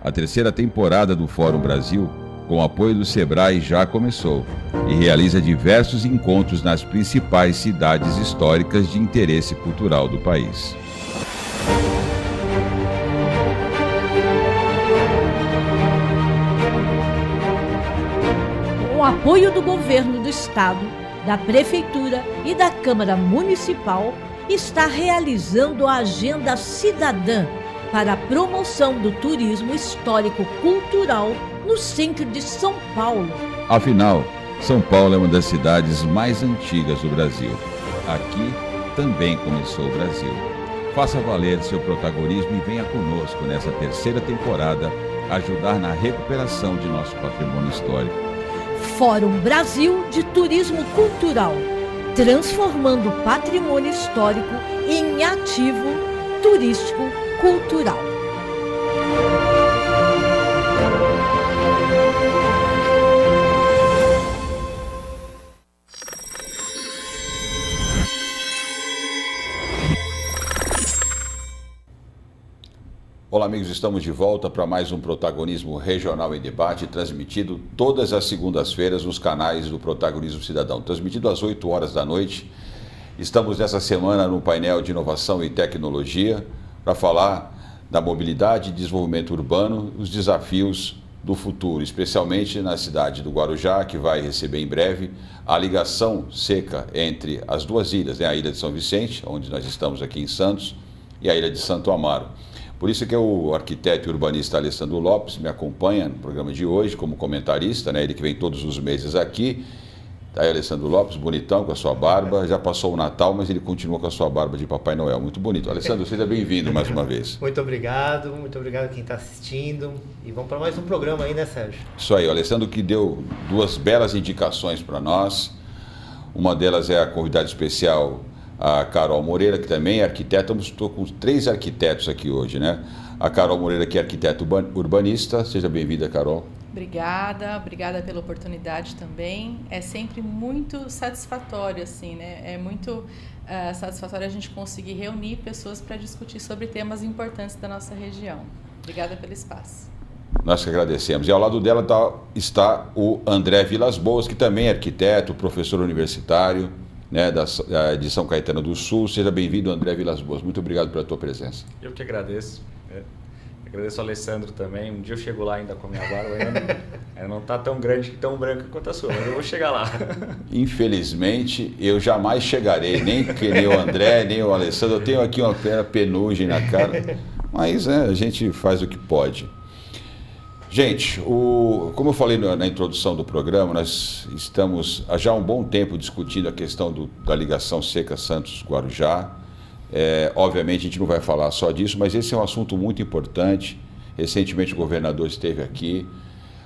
A terceira temporada do Fórum Brasil, com o apoio do Sebrae, já começou e realiza diversos encontros nas principais cidades históricas de interesse cultural do país. Com o apoio do Governo do Estado, da Prefeitura e da Câmara Municipal, está realizando a Agenda Cidadã para a promoção do turismo histórico-cultural no centro de São Paulo. Afinal, São Paulo é uma das cidades mais antigas do Brasil. Aqui também começou o Brasil. Faça valer seu protagonismo e venha conosco nessa terceira temporada ajudar na recuperação de nosso patrimônio histórico. Fórum Brasil de Turismo Cultural, transformando o patrimônio histórico em ativo turístico-cultural. Olá, amigos, estamos de volta para mais um Protagonismo Regional em Debate, transmitido todas as segundas-feiras nos canais do Protagonismo Cidadão, transmitido às 8 horas da noite. Estamos nessa semana no painel de inovação e tecnologia para falar da mobilidade e desenvolvimento urbano, os desafios do futuro, especialmente na cidade do Guarujá, que vai receber em breve a ligação seca entre as duas ilhas, né? A ilha de São Vicente, onde nós estamos aqui em Santos, e a ilha de Santo Amaro. Por isso que o arquiteto e urbanista Alessandro Lopes me acompanha no programa de hoje como comentarista, né? Ele que vem todos os meses aqui. Tá aí Alessandro Lopes, bonitão, com a sua barba. Já passou o Natal, mas ele continua com a sua barba de Papai Noel. Muito bonito. Alessandro, seja bem-vindo mais uma vez. Muito obrigado quem está assistindo. E vamos para mais um programa aí, né, Sérgio? Isso aí, o Alessandro que deu duas belas indicações para nós. Uma delas é a convidada especial, a Carol Moreira, que também é arquiteta. Estou com 3 arquitetos aqui hoje, né? A Carol Moreira, que é arquiteta urbanista. Seja bem-vinda, Carol. Obrigada pela oportunidade também. É sempre muito satisfatório, assim, né? É muito satisfatório a gente conseguir reunir pessoas para discutir sobre temas importantes da nossa região. Obrigada pelo espaço. Nós que agradecemos. E ao lado dela está o André Vilas Boas, que também é arquiteto, professor universitário, né, de São Caetano do Sul. Seja bem-vindo, André Vilas Boas. Muito obrigado pela tua presença. Eu que agradeço. Agradeço ao Alessandro também. Um dia eu chego lá ainda com a minha barba. Ainda não está tão grande, tão branca quanto a sua, mas eu vou chegar lá. Infelizmente, eu jamais chegarei, nem o André, nem o Alessandro. Eu tenho aqui uma penugem na cara, mas a gente faz o que pode. Gente, como eu falei na introdução do programa, nós estamos há já um bom tempo discutindo a questão da ligação seca Santos-Guarujá. Obviamente a gente não vai falar só disso, mas esse é um assunto muito importante. Recentemente o governador esteve aqui,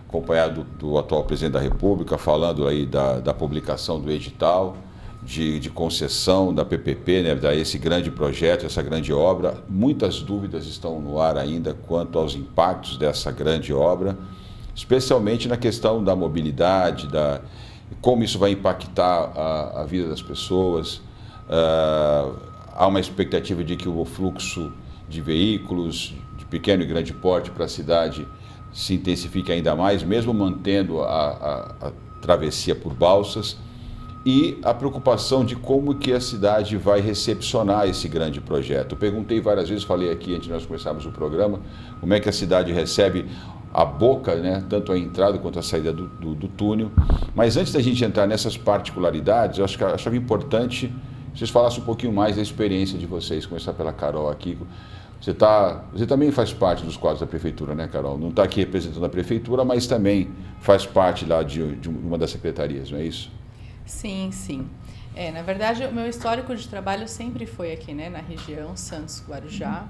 acompanhado do atual presidente da República, falando aí da publicação do edital de concessão da PPP, né, esse grande projeto, essa grande obra. Muitas dúvidas estão no ar ainda quanto aos impactos dessa grande obra, especialmente na questão da mobilidade, como isso vai impactar a vida das pessoas. Há uma expectativa de que o fluxo de veículos de pequeno e grande porte para a cidade se intensifique ainda mais, mesmo mantendo a travessia por balsas, e a preocupação de como que a cidade vai recepcionar esse grande projeto. Eu perguntei várias vezes, falei aqui antes de nós começarmos o programa, como é que a cidade recebe a boca, né, tanto a entrada quanto a saída do túnel. Mas antes da gente entrar nessas particularidades, eu achava importante vocês falassem um pouquinho mais da experiência de vocês, começar pela Carol aqui. Você também faz parte dos quadros da Prefeitura, né, Carol? Não está aqui representando a Prefeitura, mas também faz parte lá de uma das secretarias, não é isso? Sim. Na verdade, o meu histórico de trabalho sempre foi aqui, né, na região Santos-Guarujá.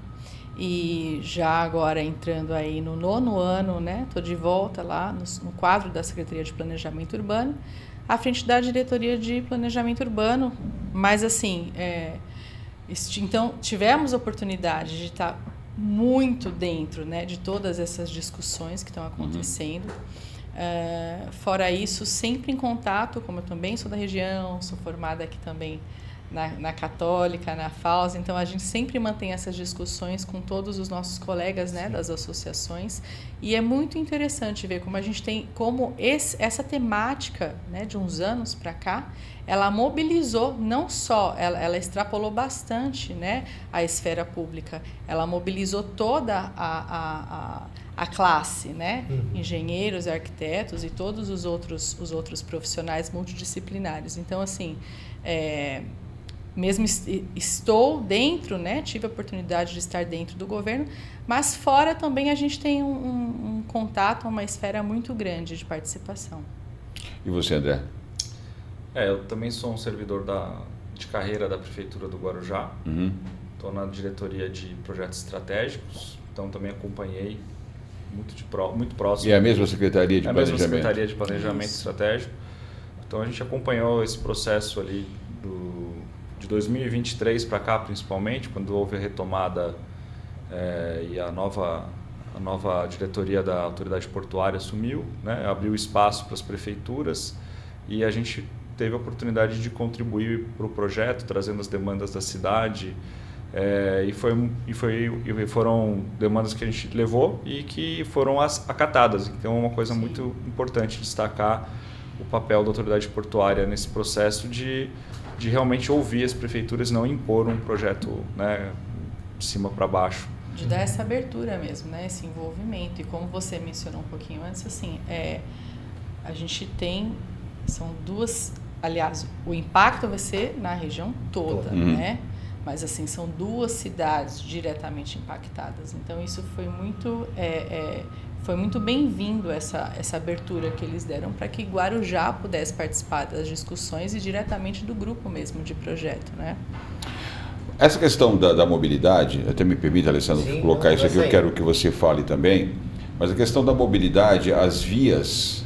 E já agora entrando aí no 9º ano, né, estou de volta lá no quadro da Secretaria de Planejamento Urbano, à frente da Diretoria de Planejamento Urbano, mas assim, então tivemos a oportunidade de estar muito dentro, né, de todas essas discussões que estão acontecendo. Fora isso, sempre em contato, como eu também sou da região, sou formada aqui também na Católica, na FAUS, então a gente sempre mantém essas discussões com todos os nossos colegas, né, das associações, e é muito interessante ver como a gente tem, essa temática, né, de uns anos para cá, ela mobilizou, não só, ela extrapolou bastante, né, a esfera pública, ela mobilizou toda a classe, né, engenheiros, arquitetos e todos os outros profissionais multidisciplinares. Então, assim, mesmo estou dentro, né, tive a oportunidade de estar dentro do governo, mas fora também a gente tem um contato, uma esfera muito grande de participação. E você, André? Eu também sou um servidor de carreira da Prefeitura do Guarujá. Estou na diretoria de projetos estratégicos, então também acompanhei muito próximo. E a mesma Secretaria de Planejamento? A mesma Secretaria de Planejamento Estratégico. Então a gente acompanhou esse processo ali de 2023 para cá, principalmente, quando houve a retomada e a nova diretoria da Autoridade Portuária assumiu, né, abriu espaço para as prefeituras, e a gente teve a oportunidade de contribuir para o projeto, trazendo as demandas da cidade, e foram demandas que a gente levou e que foram acatadas. Então é uma coisa muito importante destacar o papel da Autoridade Portuária nesse processo de realmente ouvir as prefeituras, não impor um projeto, né, de cima para baixo. De dar essa abertura mesmo, né, esse envolvimento. E como você mencionou um pouquinho antes, assim, a gente são duas, aliás, o impacto vai ser na região toda, né? Mas assim, são duas cidades diretamente impactadas. Então isso foi muito bem-vindo, essa abertura que eles deram para que Guarujá pudesse participar das discussões e diretamente do grupo mesmo de projeto, né? Essa questão da mobilidade, até me permite, Alessandro, colocar isso aqui, eu quero que você fale também, mas a questão da mobilidade, as vias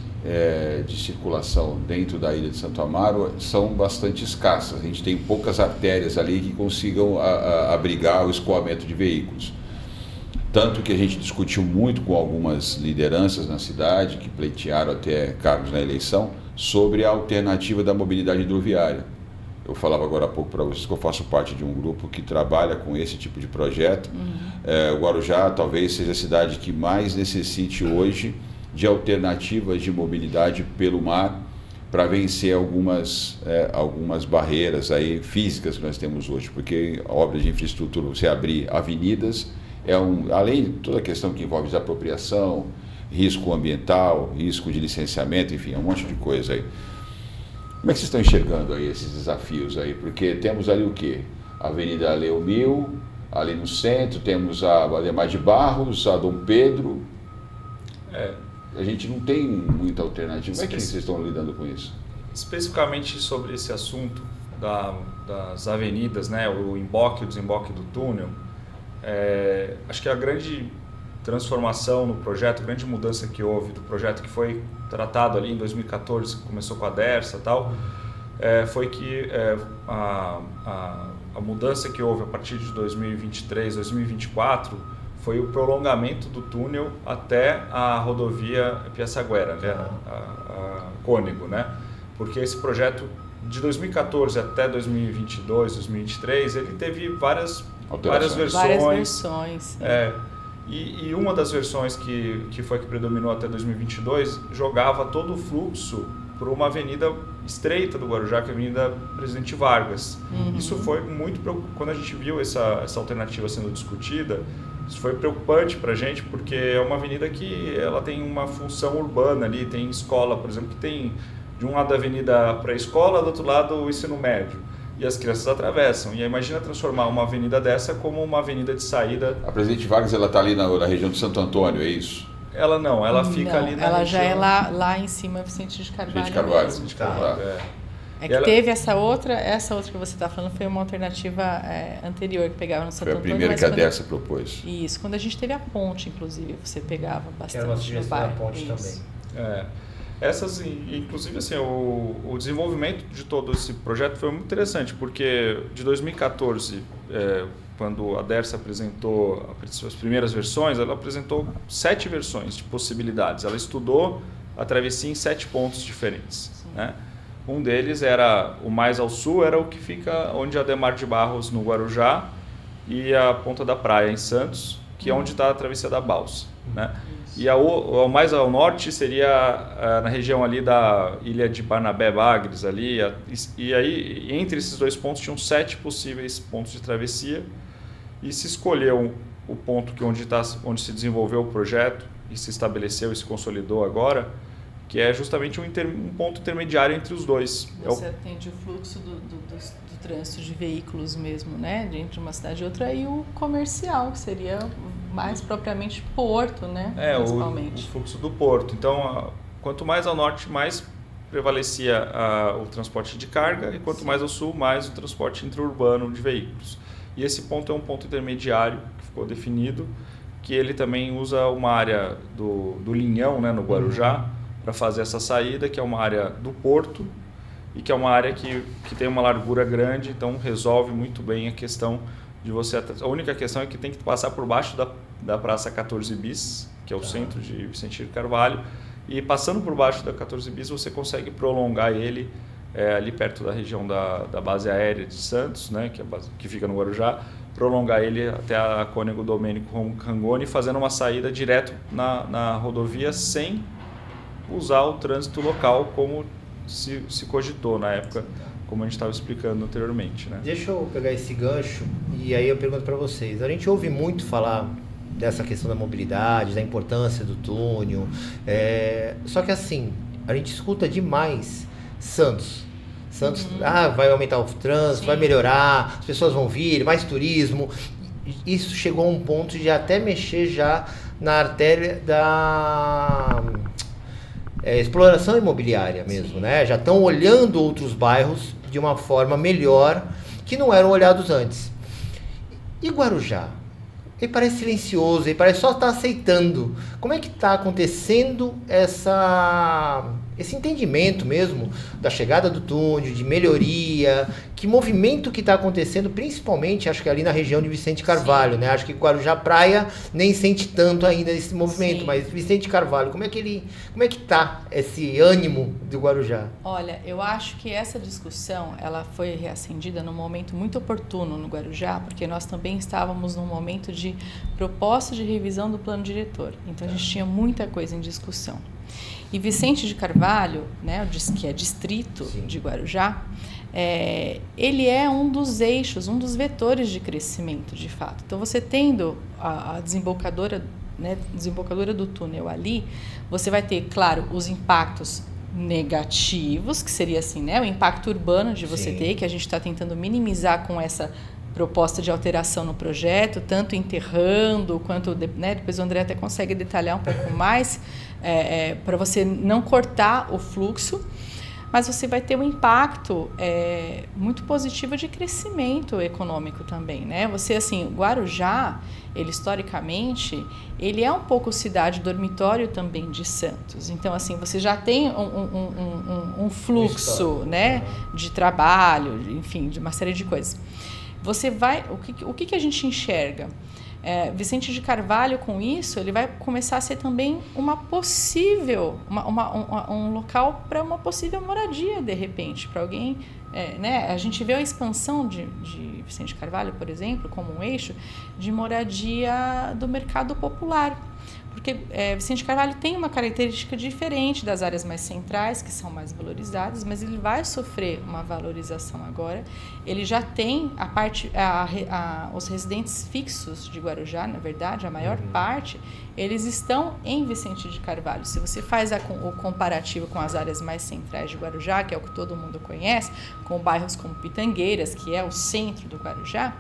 de circulação dentro da Ilha de Santo Amaro são bastante escassas. A gente tem poucas artérias ali que consigam abrigar o escoamento de veículos. Tanto que a gente discutiu muito com algumas lideranças na cidade, que pleitearam até cargos na eleição, sobre a alternativa da mobilidade hidroviária. Eu falava agora há pouco para vocês que eu faço parte de um grupo que trabalha com esse tipo de projeto. O Guarujá talvez seja a cidade que mais necessite hoje de alternativas de mobilidade pelo mar para vencer algumas barreiras aí físicas que nós temos hoje, porque a obra de infraestrutura, você abrir avenidas, além de toda a questão que envolve desapropriação, risco ambiental, risco de licenciamento, enfim, um monte de coisa aí. Como é que vocês estão enxergando aí esses desafios aí? Porque temos ali o quê? A Avenida Leo Mil, ali no centro, temos a Ademar de Barros, a Dom Pedro. A gente não tem muita alternativa. Como é que vocês estão lidando com isso? Especificamente sobre esse assunto das avenidas, né, o emboque e o desemboque do túnel, acho que a grande transformação no projeto, a grande mudança que houve do projeto, que foi tratado ali em 2014, que começou com a DERSA e tal, foi que a mudança que houve a partir de 2023, 2024, foi o prolongamento do túnel até a rodovia Piaçaguera, né, a Cônego, né? Porque esse projeto de 2014 até 2022, 2023, ele teve várias versões. Várias versões. E uma das versões que foi que predominou até 2022 jogava todo o fluxo por uma avenida estreita do Guarujá, que é a Avenida Presidente Vargas. Isso foi muito preocupante. Quando a gente viu essa alternativa sendo discutida, isso foi preocupante para a gente, porque é uma avenida que ela tem uma função urbana ali, tem escola, por exemplo, que tem de um lado a avenida para a escola, do outro lado o ensino médio. E as crianças atravessam. E imagina transformar uma avenida dessa como uma avenida de saída. A Presidente Vargas, ela está ali na região de Santo Antônio, é isso? Ela não, ela fica ali na ela região... já é lá em cima, Vicente de Carvalho. Vicente de Carvalho. Vicente de Carvalho, teve essa outra que você está falando, foi uma alternativa anterior, que pegava no Santo Antônio. Foi a primeira que a DERSA propôs. Isso, quando a gente teve a ponte, inclusive, você pegava bastante. Era uma sugestão da ponte também. Essas, inclusive, assim, o desenvolvimento de todo esse projeto foi muito interessante, porque de 2014, quando a DERSA apresentou as primeiras versões, ela apresentou 7 versões de possibilidades. Ela estudou a travessia em 7 pontos diferentes, né? Um deles era o mais ao sul, era o que fica onde a Ademar de Barros, no Guarujá, e a Ponta da Praia, em Santos, que é onde está a travessia da Balsa, né? E o mais ao norte seria na região ali da ilha de Barnabé-Bagres, ali, e aí entre esses dois pontos tinham 7 possíveis pontos de travessia, e se escolheu o ponto onde se desenvolveu o projeto e se estabeleceu e se consolidou agora, que é justamente um ponto intermediário entre os dois. Você atende o fluxo do trânsito de veículos mesmo, né, entre uma cidade e outra, e o comercial, que seria mais propriamente porto, né, principalmente. O fluxo do porto. Então, quanto mais ao norte, mais prevalecia o transporte de carga, e quanto mais ao sul, mais o transporte interurbano de veículos. E esse ponto é um ponto intermediário que ficou definido, que ele também usa uma área do Linhão, né, no Guarujá, para fazer essa saída, que é uma área do porto, e que é uma área que tem uma largura grande, então resolve muito bem a questão de você... A única questão é que tem que passar por baixo da Praça 14 Bis, que é o centro de Vicente de Carvalho, e passando por baixo da 14 Bis você consegue prolongar ele ali perto da região da base aérea de Santos, né, que fica no Guarujá, prolongar ele até a Cônego Domênico Rangoni, fazendo uma saída direto na rodovia sem usar o trânsito local como se cogitou na época, como a gente estava explicando anteriormente, né? Deixa eu pegar esse gancho e aí eu pergunto para vocês. A gente ouve muito falar dessa questão da mobilidade, da importância do túnel, só que assim, a gente escuta demais Santos, vai aumentar o trânsito, vai melhorar, as pessoas vão vir, mais turismo. Isso chegou a um ponto de até mexer já na artéria da... exploração imobiliária mesmo, né? Já estão olhando outros bairros de uma forma melhor que não eram olhados antes. E Guarujá? Ele parece silencioso, ele parece só estar aceitando. Como é que está acontecendo esse entendimento mesmo da chegada do túnel, de melhoria? Que movimento que está acontecendo, principalmente, acho que ali na região de Vicente Carvalho, né? Acho que Guarujá Praia nem sente tanto ainda esse movimento, mas Vicente Carvalho, como é que está esse ânimo do Guarujá? Olha, eu acho que essa discussão, ela foi reacendida num momento muito oportuno no Guarujá, porque nós também estávamos num momento de proposta de revisão do plano diretor. Então a gente tinha muita coisa em discussão. E Vicente de Carvalho, né, que é distrito de Guarujá, ele é um dos eixos, um dos vetores de crescimento, de fato. Então, você tendo a desembocadura, né, desembocadura do túnel ali, você vai ter, claro, os impactos negativos, que seria assim, né, o impacto urbano de você ter, que a gente está tentando minimizar com essa proposta de alteração no projeto, tanto enterrando, quanto, né, depois o André até consegue detalhar um pouco mais, para você não cortar o fluxo, mas você vai ter um impacto muito positivo de crescimento econômico também, né? Você, assim, Guarujá, ele historicamente, ele é um pouco cidade dormitório também de Santos. Então, assim, você já tem um fluxo, né, de trabalho, enfim, de uma série de coisas. Você vai, o que a gente enxerga? Vicente de Carvalho, com isso, ele vai começar a ser também uma possível, um local para uma possível moradia, de repente, para alguém, né? A gente vê a expansão de Vicente de Carvalho, por exemplo, como um eixo de moradia do mercado popular. Porque Vicente de Carvalho tem uma característica diferente das áreas mais centrais, que são mais valorizadas, mas ele vai sofrer uma valorização agora. Ele já tem os residentes fixos de Guarujá, na verdade, a maior parte, eles estão em Vicente de Carvalho. Se você faz o comparativo com as áreas mais centrais de Guarujá, que é o que todo mundo conhece, com bairros como Pitangueiras, que é o centro do Guarujá,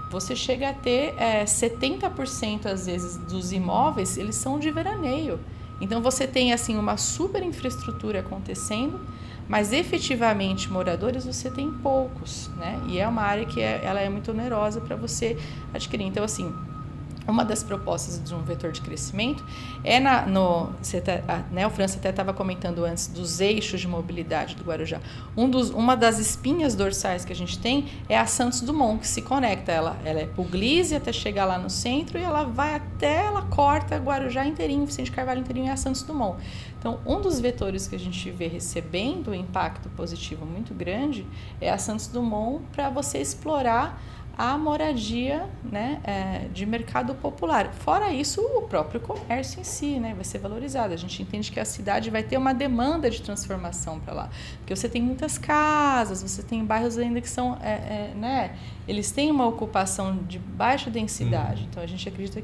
você chega a ter 70% às vezes dos imóveis, eles são de veraneio. Então você tem assim uma super infraestrutura acontecendo, mas efetivamente moradores você tem poucos, né? E é uma área que ela é muito onerosa para você adquirir. Então, assim, uma das propostas de um vetor de crescimento é o França até estava comentando antes dos eixos de mobilidade do Guarujá. Uma das espinhas dorsais que a gente tem é a Santos Dumont, que se conecta. Ela é Puglisi até chegar lá no centro e ela corta Guarujá inteirinho, Vicente Carvalho inteirinho e a Santos Dumont. Então, um dos vetores que a gente vê recebendo um impacto positivo muito grande é a Santos Dumont, para você explorar a moradia, né, de mercado popular. Fora isso, o próprio comércio em si, né, vai ser valorizado. A gente entende que a cidade vai ter uma demanda de transformação para lá. Porque você tem muitas casas, você tem bairros ainda que são, né, eles têm uma ocupação de baixa densidade. Então, a gente acredita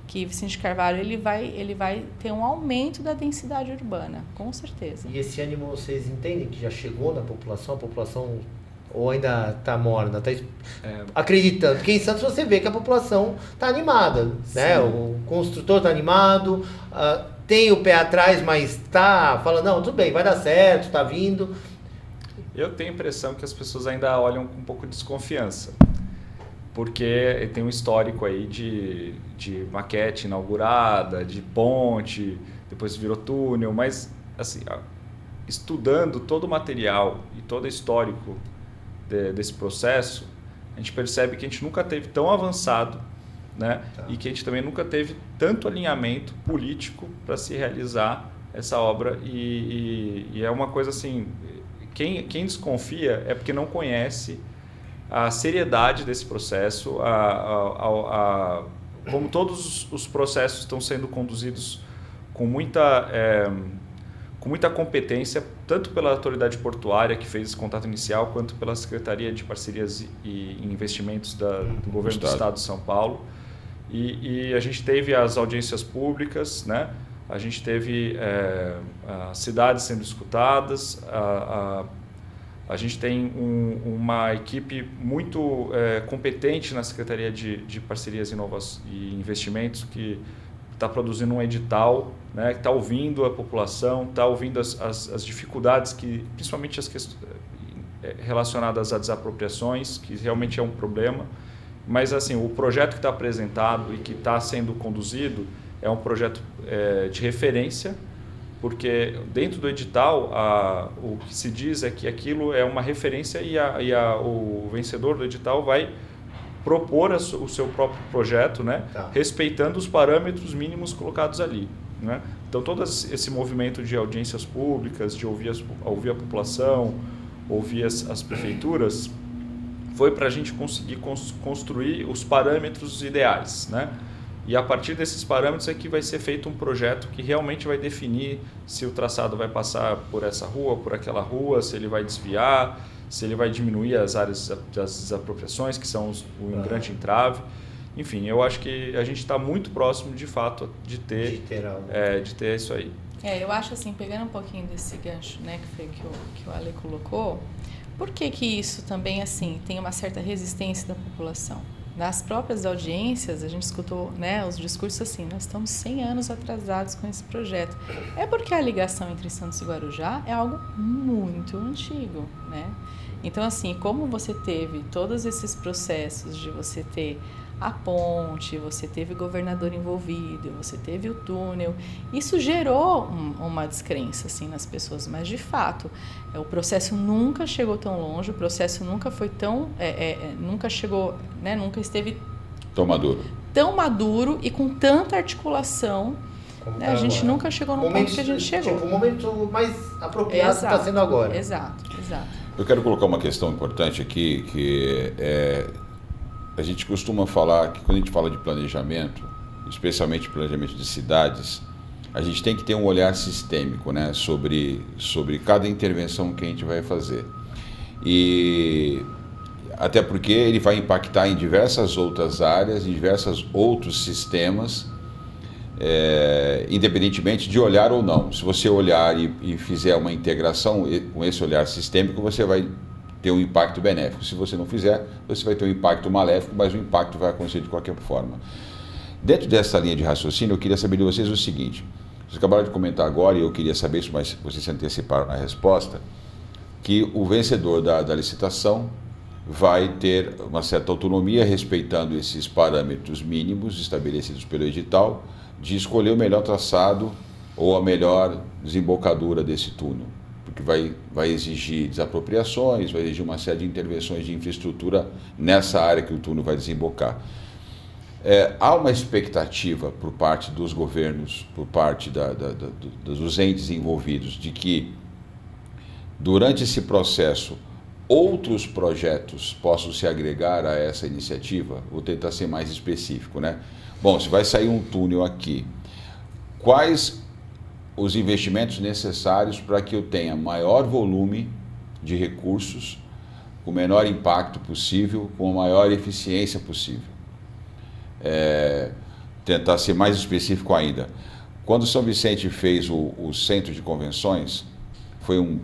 que Vicente Carvalho ele vai ter um aumento da densidade urbana, com certeza. E esse ânimo, vocês entendem que já chegou na população? A população... ou ainda está morna, está acreditando? Porque em Santos você vê que a população está animada, né? O construtor está animado, tem o pé atrás, mas está falando, não, tudo bem, vai dar certo, está vindo. Eu tenho a impressão que as pessoas ainda olham com um pouco de desconfiança, porque tem um histórico aí de maquete inaugurada, de ponte, depois virou túnel, mas assim, estudando todo o material e todo o histórico desse processo, a gente percebe que a gente nunca teve tão avançado, né? E que a gente também nunca teve tanto alinhamento político para se realizar essa obra e é uma coisa assim, quem desconfia é porque não conhece a seriedade desse processo, como todos os processos estão sendo conduzidos com muita competência, tanto pela autoridade portuária, que fez esse contato inicial, quanto pela Secretaria de Parcerias e Investimentos do Governo do Estado de São Paulo. E a gente teve as audiências públicas, né? A gente teve as cidades sendo escutadas, a gente tem uma equipe muito competente na Secretaria de Parcerias e Investimentos, que está produzindo um edital, né, que está ouvindo a população, está ouvindo as dificuldades, principalmente as questões relacionadas a desapropriações, que realmente é um problema. Mas assim, o projeto que está apresentado e que está sendo conduzido é um projeto de referência, porque dentro do edital o que se diz é que aquilo é uma referência e o vencedor do edital vai propor o seu próprio projeto, né, respeitando os parâmetros mínimos colocados ali, né? Então, todo esse movimento de audiências públicas, de ouvir a população, ouvir as prefeituras, foi para a gente conseguir construir os parâmetros ideais, né? E a partir desses parâmetros é que vai ser feito um projeto que realmente vai definir se o traçado vai passar por essa rua, por aquela rua, se ele vai desviar, se ele vai diminuir as áreas das desapropriações, que são o grande entrave. Enfim, eu acho que a gente está muito próximo, de fato, de ter isso aí. Eu acho assim, pegando um pouquinho desse gancho, né, que foi que o Ale colocou, por que isso também assim tem uma certa resistência da população? Nas próprias audiências, a gente escutou, né, os discursos assim, nós estamos 100 anos atrasados com esse projeto. É porque a ligação entre Santos e Guarujá é algo muito antigo, né? Então, assim, como você teve todos esses processos de você ter a ponte, você teve o governador envolvido, você teve o túnel, isso gerou uma descrença assim, nas pessoas, mas de fato o processo nunca chegou tão longe, o processo nunca foi tão, nunca chegou, né, nunca esteve tão maduro e com tanta articulação, né, a gente nunca chegou no ponto que a gente chegou. Tipo, o momento mais apropriado está sendo agora. Exato. Eu quero colocar uma questão importante aqui, que a gente costuma falar que quando a gente fala de planejamento, especialmente planejamento de cidades, a gente tem que ter um olhar sistêmico, né, sobre cada intervenção que a gente vai fazer. E até porque ele vai impactar em diversas outras áreas, em diversos outros sistemas, independentemente de olhar ou não. Se você olhar e fizer uma integração com esse olhar sistêmico, você vai ter um impacto benéfico. Se você não fizer, você vai ter um impacto maléfico, mas o impacto vai acontecer de qualquer forma. Dentro dessa linha de raciocínio, eu queria saber de vocês o seguinte. Vocês acabaram de comentar agora, e eu queria saber isso, mas vocês se anteciparam na resposta, que o vencedor da licitação vai ter uma certa autonomia, respeitando esses parâmetros mínimos estabelecidos pelo edital, de escolher o melhor traçado ou a melhor desembocadura desse túnel, porque vai exigir desapropriações, vai exigir uma série de intervenções de infraestrutura nessa área que o túnel vai desembocar. Há uma expectativa por parte dos governos, por parte dos entes envolvidos, de que durante esse processo outros projetos possam se agregar a essa iniciativa. Vou tentar ser mais específico, né? Bom, se vai sair um túnel aqui, quais os investimentos necessários para que eu tenha maior volume de recursos, com o menor impacto possível, com a maior eficiência possível? Tentar ser mais específico ainda. Quando São Vicente fez o centro de convenções, foi um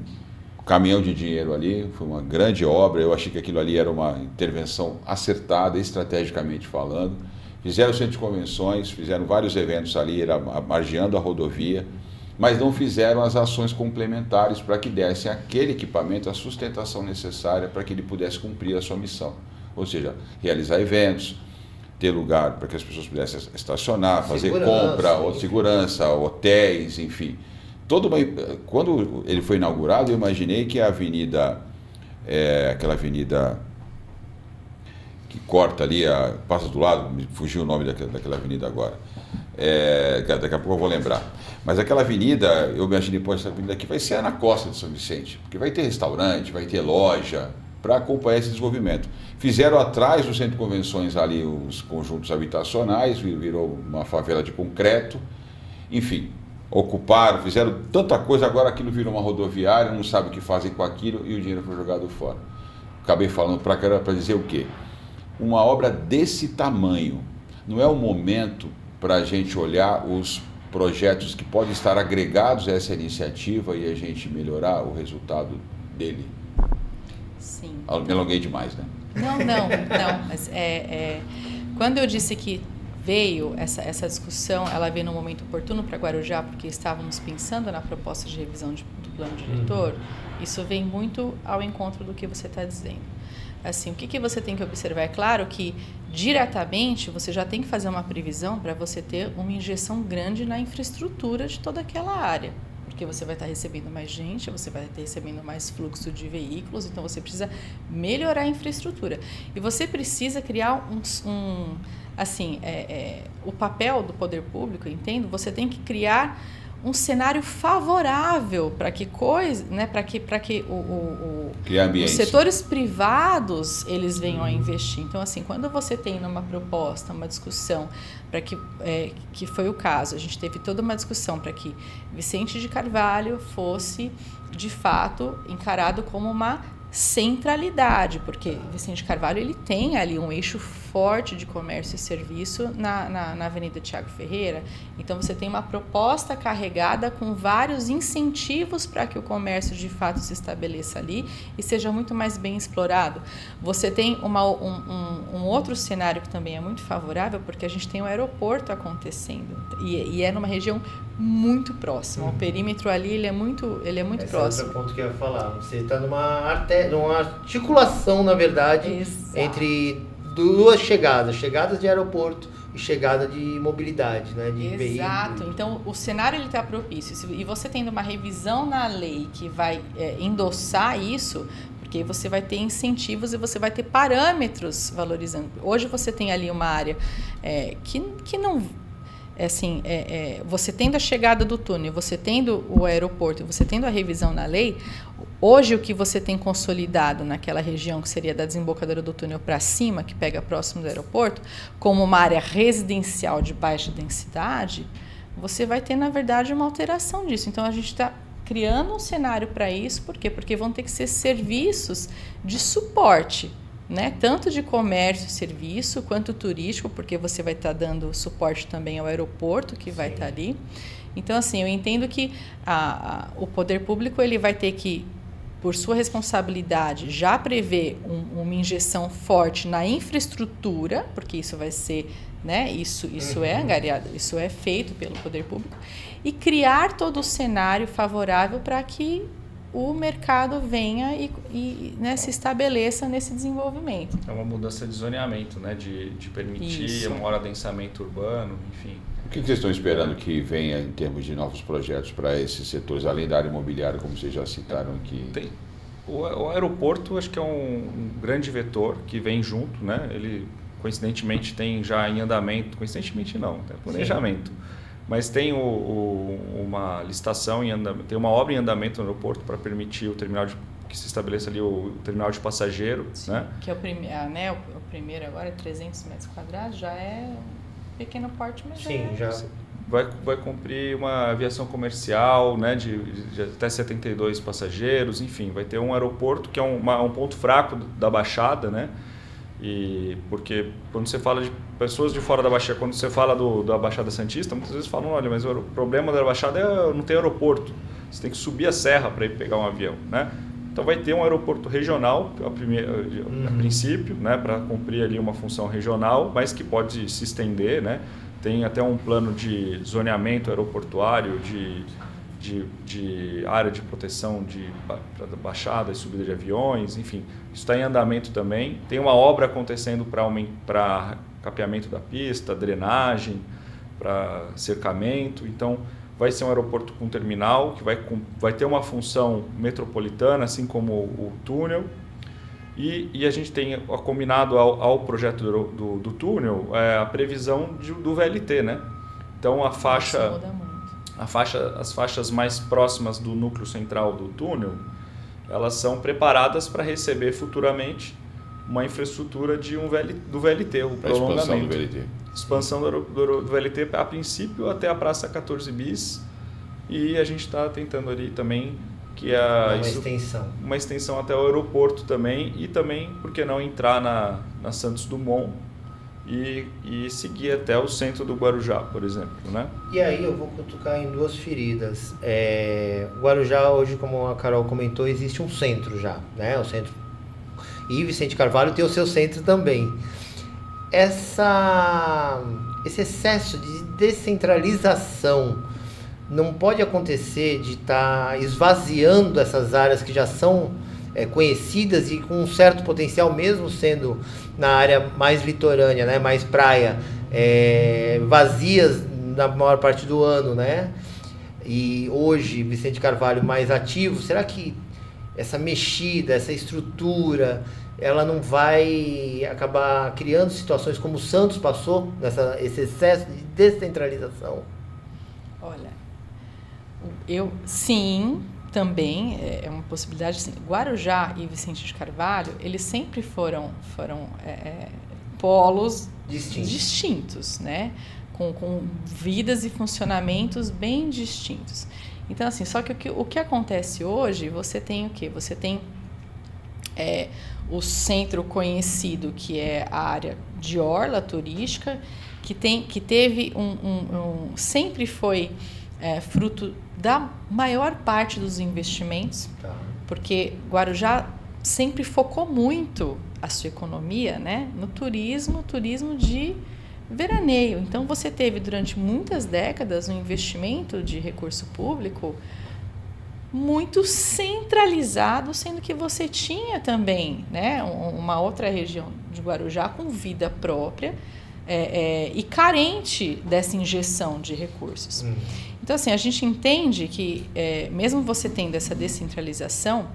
caminhão de dinheiro ali, foi uma grande obra. Eu achei que aquilo ali era uma intervenção acertada, estrategicamente falando. Fizeram o centro de convenções, fizeram vários eventos ali, margeando a rodovia, mas não fizeram as ações complementares para que dessem àquele equipamento a sustentação necessária para que ele pudesse cumprir a sua missão. Ou seja, realizar eventos, ter lugar para que as pessoas pudessem estacionar, fazer compra, segurança, hotéis, enfim. Quando ele foi inaugurado, eu imaginei que a avenida, aquela avenida que corta ali, passa do lado, me fugiu o nome daquela avenida agora, daqui a pouco eu vou lembrar. Mas aquela avenida, eu imaginei, pô, essa avenida aqui vai ser na costa de São Vicente, porque vai ter restaurante, vai ter loja, para acompanhar esse desenvolvimento. Fizeram atrás do centro de convenções ali os conjuntos habitacionais, virou uma favela de concreto, enfim. Ocuparam, fizeram tanta coisa, agora aquilo virou uma rodoviária, não sabe o que fazem com aquilo e o dinheiro foi jogado fora. Acabei falando para dizer o quê? Uma obra desse tamanho, não é o momento para a gente olhar os projetos que podem estar agregados a essa iniciativa e a gente melhorar o resultado dele? Sim. Me alonguei demais, né? Não, mas quando eu disse que veio essa discussão, ela veio no momento oportuno para Guarujá, porque estávamos pensando na proposta de revisão do plano diretor. Isso vem muito ao encontro do que você está dizendo. Assim, o que você tem que observar? É claro que, diretamente, você já tem que fazer uma previsão para você ter uma injeção grande na infraestrutura de toda aquela área. Porque você vai estar recebendo mais gente, você vai estar recebendo mais fluxo de veículos, então você precisa melhorar a infraestrutura. E você precisa criar o papel do poder público, eu entendo, você tem que criar um cenário favorável para que os setores privados eles venham a investir. Então, assim, quando você tem numa proposta, uma discussão, para que foi o caso, a gente teve toda uma discussão para que Vicente de Carvalho fosse, de fato, encarado como uma centralidade, porque Vicente Carvalho ele tem ali um eixo forte de comércio e serviço na Avenida Tiago Ferreira. Então você tem uma proposta carregada com vários incentivos para que o comércio de fato se estabeleça ali e seja muito mais bem explorado. Você tem um outro cenário que também é muito favorável, porque a gente tem o aeroporto acontecendo e é numa região muito próxima. O perímetro ali ele é muito próximo. Esse é outro ponto que eu ia falar. Você está numa articulação, na verdade, exato, entre duas chegadas de aeroporto e chegada de mobilidade, né, de veículo. Exato. Então, o cenário ele está propício. E você tendo uma revisão na lei que vai endossar isso, porque você vai ter incentivos e você vai ter parâmetros valorizando. Hoje você tem ali uma área que não... você tendo a chegada do túnel, você tendo o aeroporto, você tendo a revisão na lei, hoje o que você tem consolidado naquela região que seria da desembocadura do túnel para cima, que pega próximo do aeroporto, como uma área residencial de baixa densidade, você vai ter, na verdade, uma alteração disso. Então, a gente está criando um cenário para isso. Por quê? Porque vão ter que ser serviços de suporte, né? Tanto de comércio e serviço, quanto turístico, porque você vai estar dando suporte também ao aeroporto que vai estar ali. Então, assim, eu entendo que o poder público ele vai ter que, por sua responsabilidade, já prever uma injeção forte na infraestrutura, porque isso vai ser, né? Isso é angariado, isso é feito pelo poder público, e criar todo o cenário favorável para que o mercado venha e né, se estabeleça nesse desenvolvimento. É uma mudança de zoneamento, né? De permitir Isso. um maior adensamento urbano, enfim. O que vocês estão esperando que venha em termos de novos projetos para esses setores, além da área imobiliária, como vocês já citaram aqui? O aeroporto, acho que é um grande vetor que vem junto, né? Ele, coincidentemente, tem já em andamento, coincidentemente não, tem planejamento. Sim. Mas tem uma licitação, tem uma obra em andamento no aeroporto para permitir o terminal que se estabeleça ali o terminal de passageiro. Sim, né? Que é o primeiro agora é 300 metros quadrados, já é um pequeno porte, mas sim, já vai cumprir uma aviação comercial, né, de até 72 passageiros, enfim, vai ter um aeroporto que é um ponto fraco da Baixada, né? E porque quando você fala de pessoas de fora da Baixada, quando você fala da Baixada Santista, muitas vezes falam, olha, mas o problema da Baixada é não ter aeroporto. Você tem que subir a serra para ir pegar um avião, né? Então vai ter um aeroporto regional, a princípio, né, para cumprir ali uma função regional, mas que pode se estender, né? Tem até um plano de zoneamento aeroportuário, de área de proteção para baixada e subida de aviões, enfim, isso está em andamento também. Tem uma obra acontecendo para capeamento da pista, drenagem, para cercamento. Então, vai ser um aeroporto com terminal, que vai ter uma função metropolitana, assim como o túnel. E a gente tem, combinado ao projeto do túnel, a previsão do VLT, né? Então, as faixas mais próximas do núcleo central do túnel, elas são preparadas para receber futuramente uma infraestrutura do VLT, o prolongamento. Expansão do VLT, a princípio até a Praça 14 Bis, e a gente está tentando ali também que uma extensão até o aeroporto também, e também, por que não, entrar na Santos Dumont e seguir até o centro do Guarujá, por exemplo, né? E aí eu vou cutucar em duas feridas. Guarujá hoje, como a Carol comentou, existe um centro já, né? O centro. E Vicente Carvalho tem o seu centro também. Esse excesso de descentralização não pode acontecer de estar esvaziando essas áreas que já são conhecidas e com um certo potencial, mesmo sendo na área mais litorânea, né, mais praia, vazias na maior parte do ano, né? E hoje Vicente Carvalho mais ativo. Será que essa mexida, essa estrutura, ela não vai acabar criando situações como o Santos passou, esse excesso de descentralização? Olha, sim, também é uma possibilidade. Assim, Guarujá e Vicente de Carvalho, eles sempre foram polos distintos, né? Com vidas e funcionamentos bem distintos. Então, assim, só que o que acontece hoje, você tem o quê? Você tem o centro conhecido, que é a área de orla turística, que teve sempre foi fruto da maior parte dos investimentos, porque Guarujá sempre focou muito a sua economia, né, no turismo de veraneio. Então, você teve durante muitas décadas um investimento de recurso público muito centralizado, sendo que você tinha também, né, uma outra região de Guarujá com vida própria e carente dessa injeção de recursos. Então, assim, a gente entende que, mesmo você tendo essa descentralização,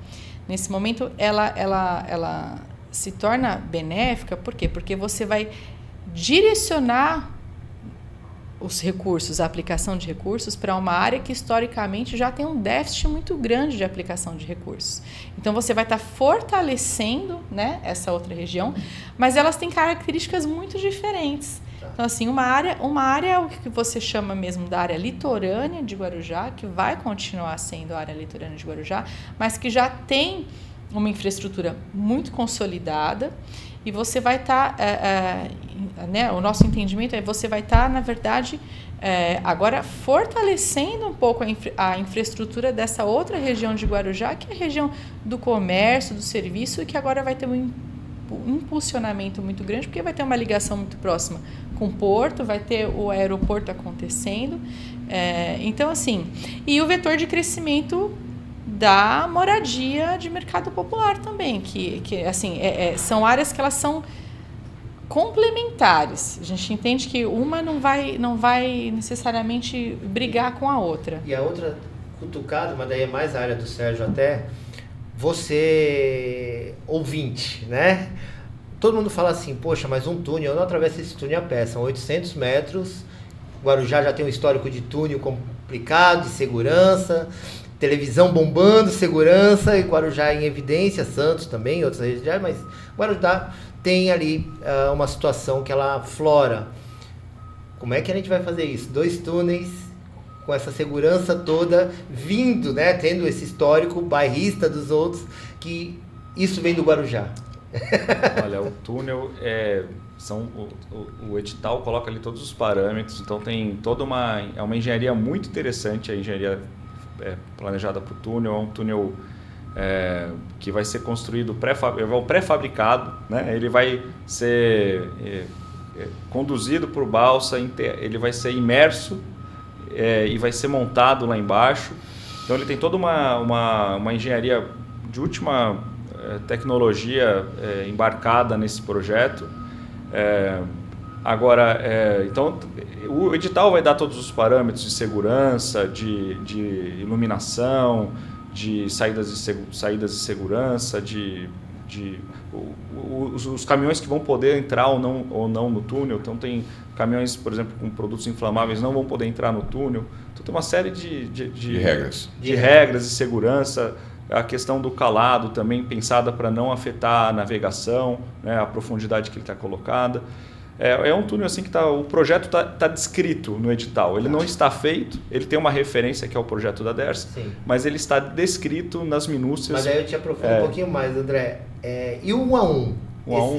nesse momento ela se torna benéfica. Por quê? Porque você vai direcionar os recursos, a aplicação de recursos, para uma área que historicamente já tem um déficit muito grande de aplicação de recursos. Então, você vai estar fortalecendo, né, essa outra região, mas elas têm características muito diferentes. Então, assim, uma área é o que você chama mesmo da área litorânea de Guarujá, que vai continuar sendo a área litorânea de Guarujá, mas que já tem uma infraestrutura muito consolidada. E você vai estar, né, o nosso entendimento é que você vai estar, na verdade, agora fortalecendo um pouco a infraestrutura dessa outra região de Guarujá, que é a região do comércio, do serviço, e que agora vai ter um impulsionamento muito grande, porque vai ter uma ligação muito próxima com o porto, vai ter o aeroporto acontecendo. Então, assim, e o vetor de crescimento da moradia de mercado popular também, que assim, são áreas que elas são complementares. A gente entende que uma não vai necessariamente brigar com a outra. E a outra cutucada, mas daí é mais a área do Sérgio até, você, ouvinte, né? Todo mundo fala assim, poxa, mas um túnel, eu não atravesso esse túnel a pé, são 800 metros, Guarujá já tem um histórico de túnel complicado, de segurança, televisão bombando, segurança, e Guarujá em evidência, Santos também, outras regiões, mas Guarujá tem ali uma situação que ela aflora. Como é que a gente vai fazer isso? 2 túneis com essa segurança toda, vindo, né, tendo esse histórico bairrista dos outros, que isso vem do Guarujá. Olha, o túnel o edital coloca ali todos os parâmetros, então tem toda uma engenharia muito interessante, a engenharia planejada para o túnel, é um túnel que vai ser construído pré-fabricado, né? Ele vai ser conduzido por balsa, ele vai ser imerso e vai ser montado lá embaixo. Então ele tem toda uma engenharia de última tecnologia embarcada nesse projeto. Então o edital vai dar todos os parâmetros de segurança, de iluminação, de saídas de segurança, os caminhões que vão poder entrar ou não no túnel. Então tem caminhões, por exemplo, com produtos inflamáveis não vão poder entrar no túnel. Então tem uma série de regras. De regras de segurança. A questão do calado também pensada para não afetar a navegação, né, a profundidade que ele está colocada. É um túnel assim que o projeto tá descrito no edital. Ele não está feito, ele tem uma referência que é o projeto da Dersa, mas ele está descrito nas minúcias. Mas aí eu te aprofundo um pouquinho mais, André. E o 1 a 1?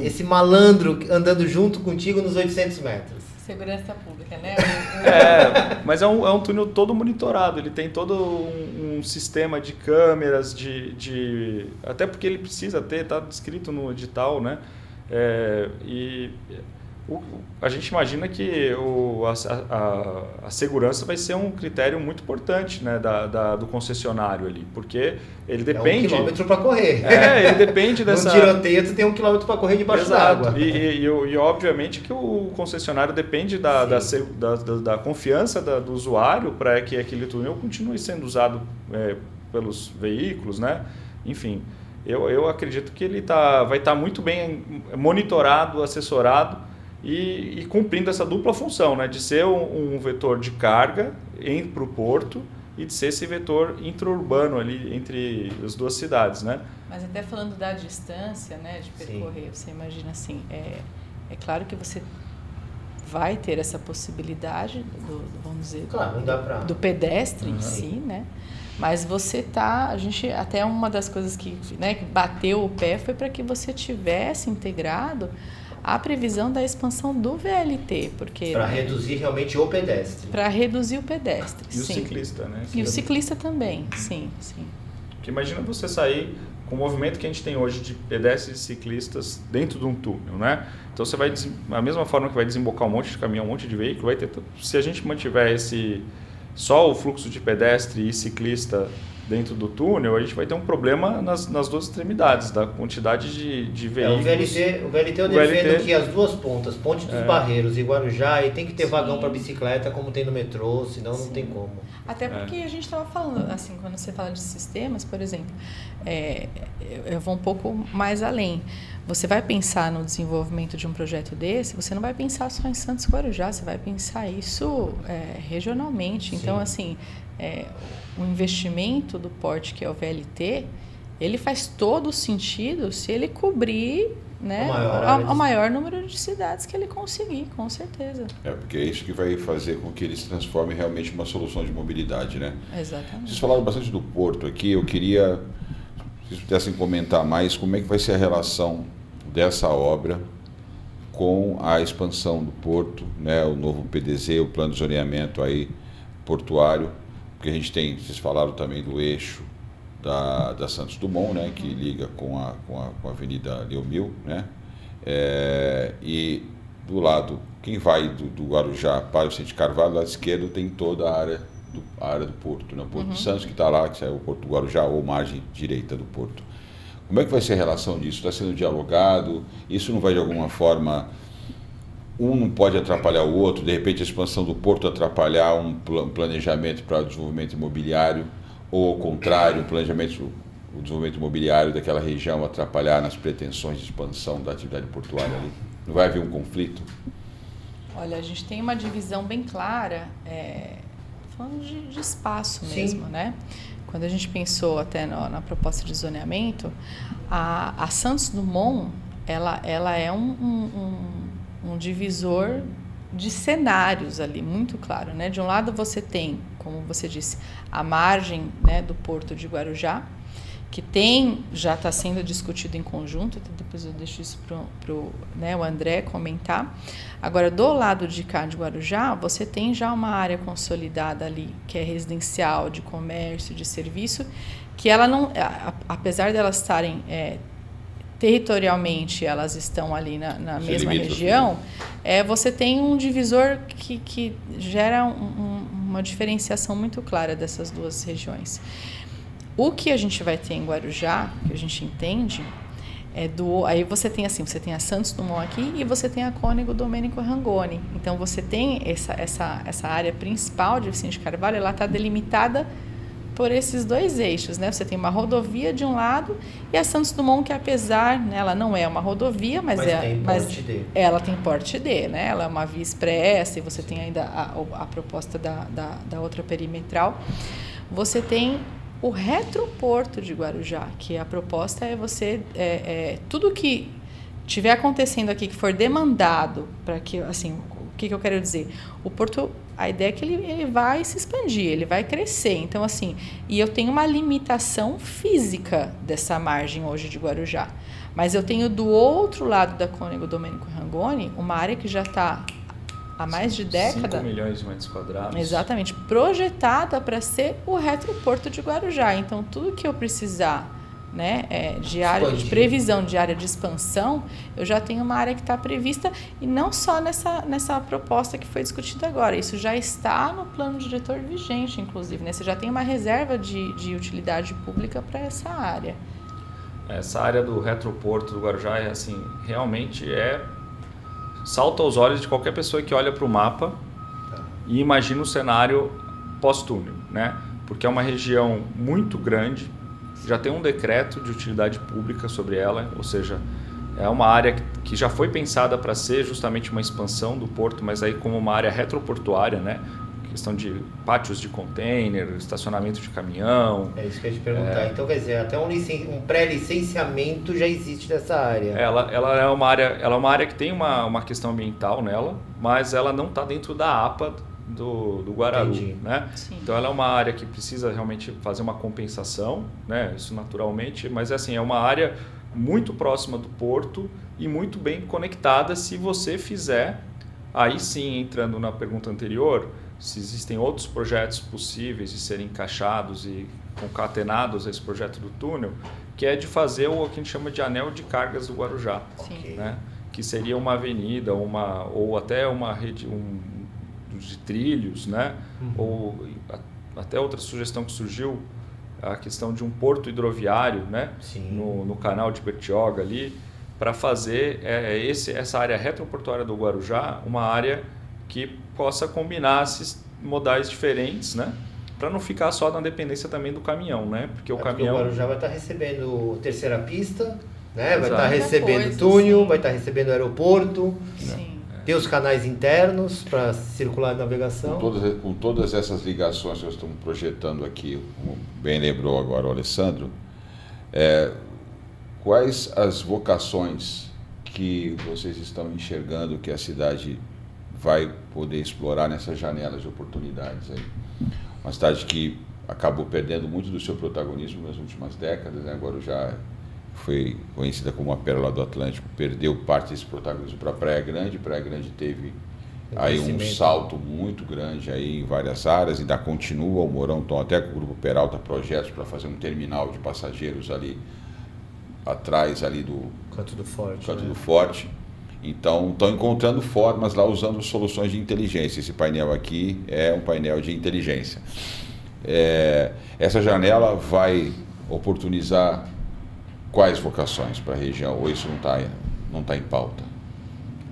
Esse malandro andando junto contigo nos 800 metros? Segurança pública, né? Mas é um túnel todo monitorado, ele tem todo um sistema de câmeras, até porque ele precisa ter, está descrito no edital, né? A gente imagina que a segurança vai ser um critério muito importante, né, do concessionário ali, porque ele depende... É 1 quilômetro para correr. Ele depende dessa... No tiroteio tu tem 1 quilômetro para correr debaixo d'água. E obviamente que o concessionário depende da confiança do usuário para que aquele túnel continue sendo usado pelos veículos, né? Enfim, eu acredito que ele vai estar muito bem monitorado, assessorado, e cumprindo essa dupla função, né, de ser um vetor de carga para o porto e de ser esse vetor intraurbano ali entre as duas cidades, né? Mas até falando da distância, né, de percorrer, você imagina assim, é claro que você vai ter essa possibilidade vamos dizer, do pedestre em si, né? Mas até uma das coisas que bateu o pé foi para que você tivesse integrado a previsão da expansão do VLT, porque... Para reduzir realmente o pedestre. Para reduzir o pedestre, e o ciclista, né? E o ciclista também, sim. Porque imagina você sair com o movimento que a gente tem hoje de pedestres e ciclistas dentro de um túnel, né? Então você vai, da mesma forma que vai desembocar um monte de caminhão, um monte de veículo, vai ter... Se a gente mantiver só o fluxo de pedestre e ciclista dentro do túnel, a gente vai ter um problema nas duas extremidades, da quantidade de veículos. O VLT eu defendo que as duas pontas, Ponte dos Barreiros e Guarujá, e tem que ter vagão para bicicleta, como tem no metrô, senão não tem como. Até porque a gente estava falando, assim, quando você fala de sistemas, por exemplo, eu vou um pouco mais além. Você vai pensar no desenvolvimento de um projeto desse, você não vai pensar só em Santos e Guarujá, você vai pensar isso regionalmente. Então, assim, o investimento do porte, que é o VLT, ele faz todo o sentido se ele cobrir, né, o maior número de cidades que ele conseguir, com certeza. Porque é isso que vai fazer com que ele se transforme realmente em uma solução de mobilidade, né? Exatamente. Vocês falaram bastante do porto aqui, eu queria, se vocês pudessem comentar mais, como é que vai ser a relação dessa obra com a expansão do porto, né, o novo PDZ, o plano de zoneamento aí portuário, porque a gente tem, vocês falaram também do eixo da Santos Dumont, né, que liga com a Avenida Leomil, né, e do lado, quem vai do Guarujá para o Vicente Carvalho, do lado esquerdo tem toda a área a área do porto, né? O Porto de Santos que está lá, que é o Porto do Guarujá ou margem direita do porto. Como é que vai ser a relação disso? Está sendo dialogado? Isso não vai de alguma forma, um não pode atrapalhar o outro, de repente a expansão do porto atrapalhar um planejamento para o desenvolvimento imobiliário, ou ao contrário, o desenvolvimento imobiliário daquela região atrapalhar nas pretensões de expansão da atividade portuária ali? Não vai haver um conflito? Olha, a gente tem uma divisão bem clara, falando de espaço mesmo, né? Quando a gente pensou até na proposta de zoneamento, a Santos Dumont, ela é um divisor de cenários ali, muito claro, né? De um lado você tem, como você disse, a margem, né, do Porto de Guarujá, que já está sendo discutido em conjunto, então depois eu deixo isso para o André comentar. Agora, do lado de cá de Guarujá, você tem já uma área consolidada ali, que é residencial, de comércio, de serviço, que ela não, apesar de elas estarem territorialmente, elas estão ali na mesma região, você tem um divisor que gera uma diferenciação muito clara dessas duas regiões. O que a gente vai ter em Guarujá, que a gente entende, aí você tem a Santos Dumont aqui e você tem a Cônego Domênico Rangoni. Então você tem essa área principal de Vicente Carvalho, ela está delimitada por esses dois eixos, né? Você tem uma rodovia de um lado e a Santos Dumont, que apesar, né, ela não é uma rodovia, mas ela tem porte D, né? Ela é uma via expressa e você tem ainda a proposta da outra perimetral. Você tem o retroporto de Guarujá, que a proposta é você, tudo que estiver acontecendo aqui, que for demandado, para que, assim, o que eu quero dizer? O porto, a ideia é que ele vai se expandir, ele vai crescer, então assim, e eu tenho uma limitação física dessa margem hoje de Guarujá, mas eu tenho do outro lado da Cônego Domênico Rangoni, uma área que já está há mais de década. 5 milhões de metros quadrados. Exatamente, projetada para ser o retroporto de Guarujá. Então, tudo que eu precisar, né, de previsão de área de expansão, eu já tenho uma área que está prevista, e não só nessa proposta que foi discutida agora. Isso já está no plano diretor vigente, inclusive, né? Você já tem uma reserva de utilidade pública para essa área. Essa área do retroporto do Guarujá realmente salta aos olhos de qualquer pessoa que olha para o mapa e imagina um cenário pós-túnel, né? Porque é uma região muito grande, já tem um decreto de utilidade pública sobre ela, ou seja, é uma área que já foi pensada para ser justamente uma expansão do porto, mas aí como uma área retroportuária, né? Questão de pátios de container, estacionamento de caminhão. É isso que eu ia te perguntar. Então, quer dizer, até um pré-licenciamento já existe dessa área. Ela é uma área que tem uma questão ambiental nela, mas ela não está dentro da APA do Guararu. Entendi. Né? Então, ela é uma área que precisa realmente fazer uma compensação, né? Isso naturalmente, mas é uma área muito próxima do porto e muito bem conectada se você fizer, aí sim, entrando na pergunta anterior, se existem outros projetos possíveis de serem encaixados e concatenados a esse projeto do túnel, que é de fazer o que a gente chama de anel de cargas do Guarujá, né? Que seria uma avenida, ou até uma rede de trilhos, né? Ou até outra sugestão que surgiu, a questão de um porto hidroviário, né? No canal de Bertioga ali, para fazer essa área retroportuária do Guarujá uma área que possa combinar esses modais diferentes, né? Para não ficar só na dependência também do caminhão, né? Porque o caminhão... o Guarujá vai estar recebendo terceira pista, né? Exato. Vai estar recebendo túnel, vai estar recebendo aeroporto, tem os canais internos para circular a navegação. Com todas essas ligações que nós estamos projetando aqui, como bem lembrou agora o Alessandro, quais as vocações que vocês estão enxergando que a cidade vai poder explorar nessas janelas de oportunidades aí? Uma cidade que acabou perdendo muito do seu protagonismo nas últimas décadas, né? Agora já foi conhecida como a Pérola do Atlântico, perdeu parte desse protagonismo para Praia Grande. Praia Grande teve aí um salto muito grande aí em várias áreas, ainda continua. O Mourão, então, até com o Grupo Peralta, projetos para fazer um terminal de passageiros ali atrás ali do Canto do Forte. Canto do Forte. Então, estão encontrando formas lá usando soluções de inteligência. Esse painel aqui é um painel de inteligência. Essa janela vai oportunizar quais vocações para a região? Ou isso não tá em pauta?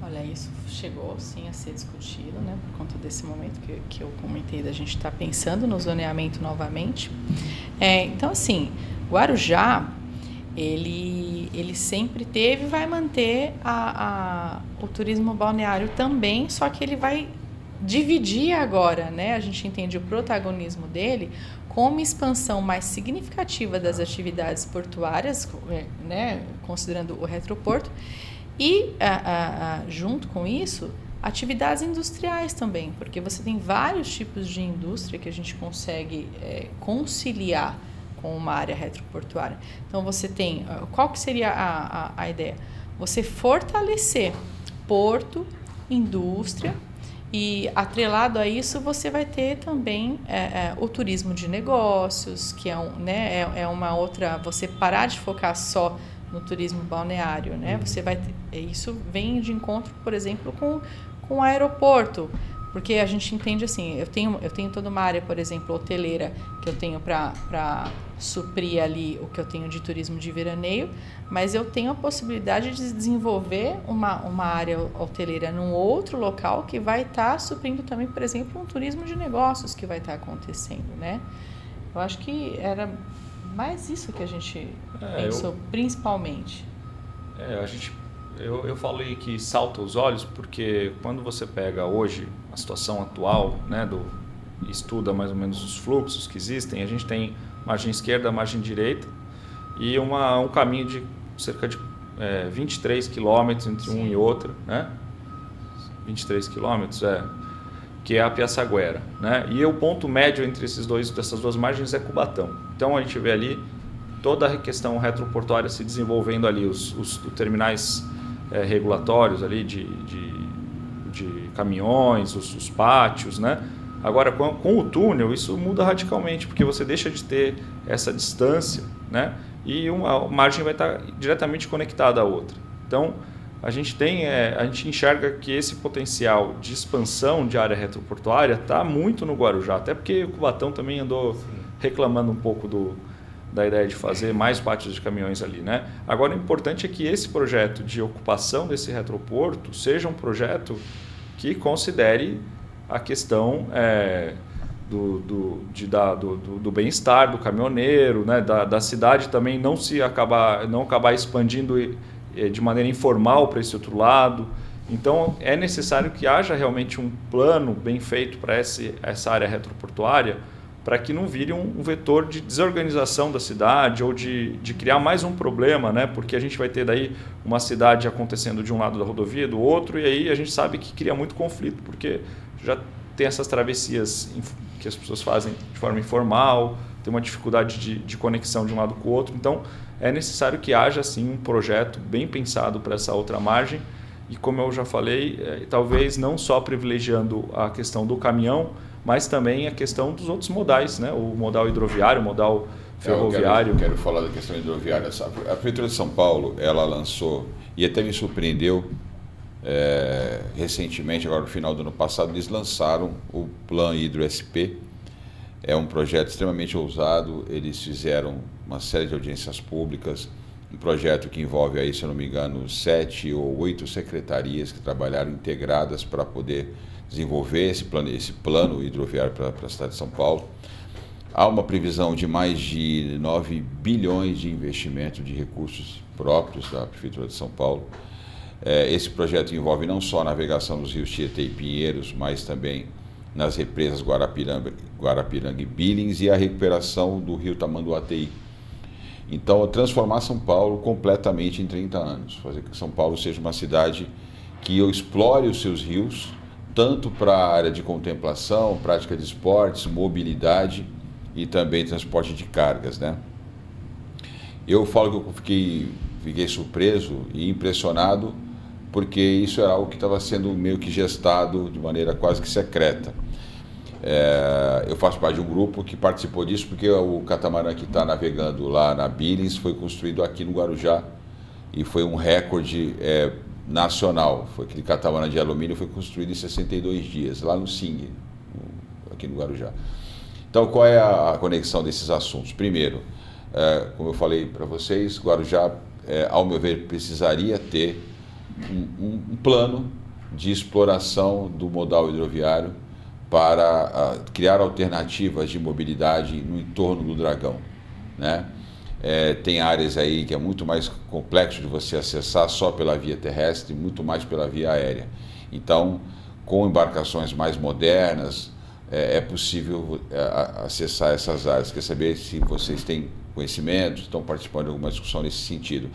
Olha, isso chegou sim a ser discutido, né, por conta desse momento que eu comentei da gente estar pensando no zoneamento novamente. Então, assim, Guarujá, ele sempre teve e vai manter o turismo balneário também, só que ele vai dividir agora, né? A gente entende o protagonismo dele com uma expansão mais significativa das atividades portuárias, né? Considerando o retroporto, e junto com isso, atividades industriais também, porque você tem vários tipos de indústria que a gente consegue conciliar com uma área retroportuária. Então, você tem... Qual que seria a ideia? Você fortalecer porto, indústria, e atrelado a isso, você vai ter também o turismo de negócios, que é uma outra... Você parar de focar só no turismo balneário, né? Você vai ter, isso vem de encontro, por exemplo, com o aeroporto, porque a gente entende assim, eu tenho toda uma área, por exemplo, hoteleira, que eu tenho para suprir ali o que eu tenho de turismo de veraneio, mas eu tenho a possibilidade de desenvolver uma área hoteleira num outro local que vai estar suprindo também, por exemplo, um turismo de negócios que vai estar acontecendo, né? Eu acho que era mais isso que a gente pensou, principalmente. Eu falei que salta os olhos porque quando você pega hoje a situação atual, né, estuda mais ou menos os fluxos que existem, a gente tem margem esquerda, margem direita e um caminho de cerca de 23 quilômetros entre um e outro, né? 23 quilômetros, que é a Piaçaguera, né? E o ponto médio entre dessas duas margens é Cubatão. Então a gente vê ali toda a questão retroportuária se desenvolvendo ali, os terminais regulatórios ali de caminhões, os pátios, né? Agora com o túnel isso muda radicalmente, porque você deixa de ter essa distância, né? E uma margem vai estar diretamente conectada à outra. Então a gente enxerga que esse potencial de expansão de área retroportuária está muito no Guarujá, até porque o Cubatão também andou reclamando um pouco da ideia de fazer mais pátios de caminhões ali, né? Agora, o importante é que esse projeto de ocupação desse retroporto seja um projeto que considere a questão do bem-estar do caminhoneiro, né? Da cidade também não acabar expandindo de maneira informal para esse outro lado. Então, é necessário que haja realmente um plano bem feito para essa área retroportuária, para que não vire um vetor de desorganização da cidade ou de criar mais um problema, né? Porque a gente vai ter daí uma cidade acontecendo de um lado da rodovia, do outro, e aí a gente sabe que cria muito conflito, porque já tem essas travessias que as pessoas fazem de forma informal, tem uma dificuldade de conexão de um lado com o outro. Então, é necessário que haja, sim, um projeto bem pensado para essa outra margem, e como eu já falei, talvez não só privilegiando a questão do caminhão, mas também a questão dos outros modais, né? O modal hidroviário, o modal ferroviário. Eu quero falar da questão hidroviária. A Prefeitura de São Paulo, ela lançou, e até me surpreendeu, recentemente, agora no final do ano passado, eles lançaram o Plan Hidro SP. É um projeto extremamente ousado, eles fizeram uma série de audiências públicas, um projeto que envolve aí, se eu não me engano, 7 ou 8 secretarias que trabalharam integradas para poder desenvolver esse plano hidroviário para a cidade de São Paulo. Há uma previsão de mais de 9 bilhões de investimento de recursos próprios da Prefeitura de São Paulo. Esse projeto envolve não só a navegação dos rios Tietê e Pinheiros, mas também nas represas Guarapiranga e Billings e a recuperação do rio Tamanduateí. Então, transformar São Paulo completamente em 30 anos, fazer que São Paulo seja uma cidade que explore os seus rios, tanto para a área de contemplação, prática de esportes, mobilidade e também transporte de cargas, né? Eu falo que eu fiquei surpreso e impressionado, porque isso era algo que estava sendo meio que gestado de maneira quase que secreta. Eu faço parte de um grupo que participou disso, porque o catamarã que está navegando lá na Billings foi construído aqui no Guarujá, e foi um recorde nacional. Foi aquele catamarã de alumínio, foi construído em 62 dias, lá no SING, aqui no Guarujá. Então, qual é a conexão desses assuntos? Primeiro, como eu falei para vocês, Guarujá, ao meu ver, precisaria ter um plano de exploração do modal hidroviário para criar alternativas de mobilidade no entorno do Dragão, né? Tem áreas aí que é muito mais complexo de você acessar só pela via terrestre, muito mais pela via aérea. Então, com embarcações mais modernas, é possível acessar essas áreas. Quer saber se vocês têm conhecimento, estão participando de alguma discussão nesse sentido.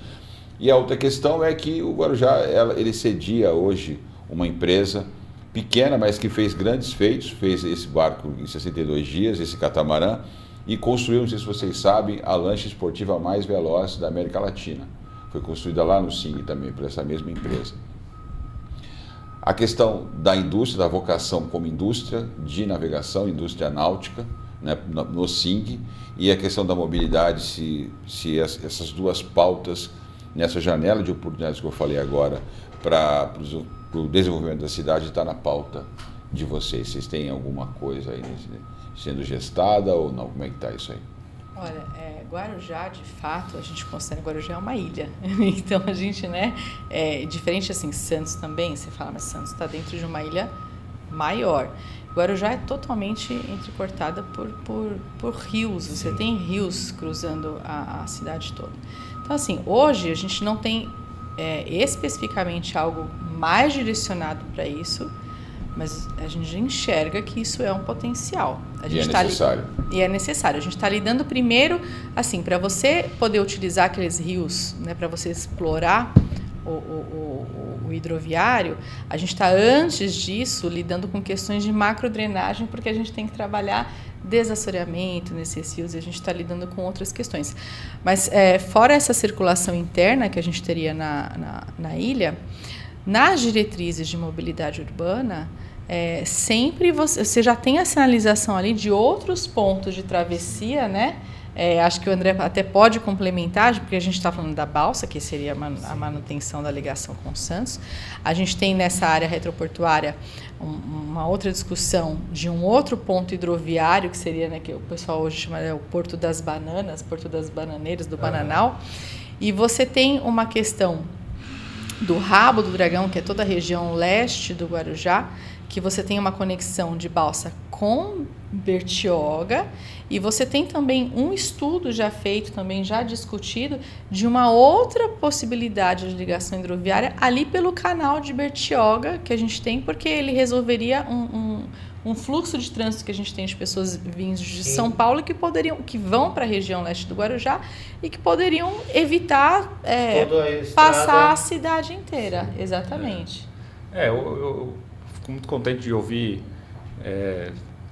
E a outra questão é que o Guarujá, ele cedia hoje uma empresa pequena, mas que fez grandes feitos, fez esse barco em 62 dias, esse catamarã, e construiu, não sei se vocês sabem, a lancha esportiva mais veloz da América Latina. Foi construída lá no SING também, por essa mesma empresa. A questão da indústria, da vocação como indústria de navegação, indústria náutica, né, no SING, e a questão da mobilidade, se essas duas pautas, nessa janela de oportunidades que eu falei agora, para o desenvolvimento da cidade, está na pauta de vocês. Vocês têm alguma coisa aí sendo gestada ou não? Como é que está isso aí? Olha, Guarujá, de fato, a gente considera Guarujá uma ilha. Então, a gente, né, diferente assim, Santos também, você fala, mas Santos está dentro de uma ilha maior. Guarujá é totalmente entrecortada por rios, você tem rios cruzando a cidade toda. Então, assim, hoje a gente não tem especificamente algo mais direcionado para isso, mas a gente enxerga que isso é um potencial. E é necessário. E é necessário. A gente está lidando primeiro, assim, para você poder utilizar aqueles rios, né, para você explorar o hidroviário, a gente está, antes disso, lidando com questões de macrodrenagem, porque a gente tem que trabalhar desassoreamento nesses rios e a gente está lidando com outras questões. Mas, fora essa circulação interna que a gente teria na ilha, nas diretrizes de mobilidade urbana, sempre você já tem a sinalização ali de outros pontos de travessia, né? Acho que o André até pode complementar, porque a gente está falando da balsa, que seria a manutenção da ligação com o Santos. A gente tem nessa área retroportuária uma outra discussão de um outro ponto hidroviário, que seria, né, que o pessoal hoje chama o Porto das Bananas, Porto das Bananeiras, do Bananal. E você tem uma questão do Rabo do Dragão, que é toda a região leste do Guarujá, que você tem uma conexão de balsa com Bertioga, e você tem também um estudo já feito, também já discutido, de uma outra possibilidade de ligação hidroviária ali pelo canal de Bertioga, que a gente tem, porque ele resolveria um fluxo de trânsito que a gente tem de pessoas vindas de São Paulo que vão para a região leste do Guarujá e que poderiam evitar passar a cidade inteira. Exatamente. Eu fico muito contente de ouvir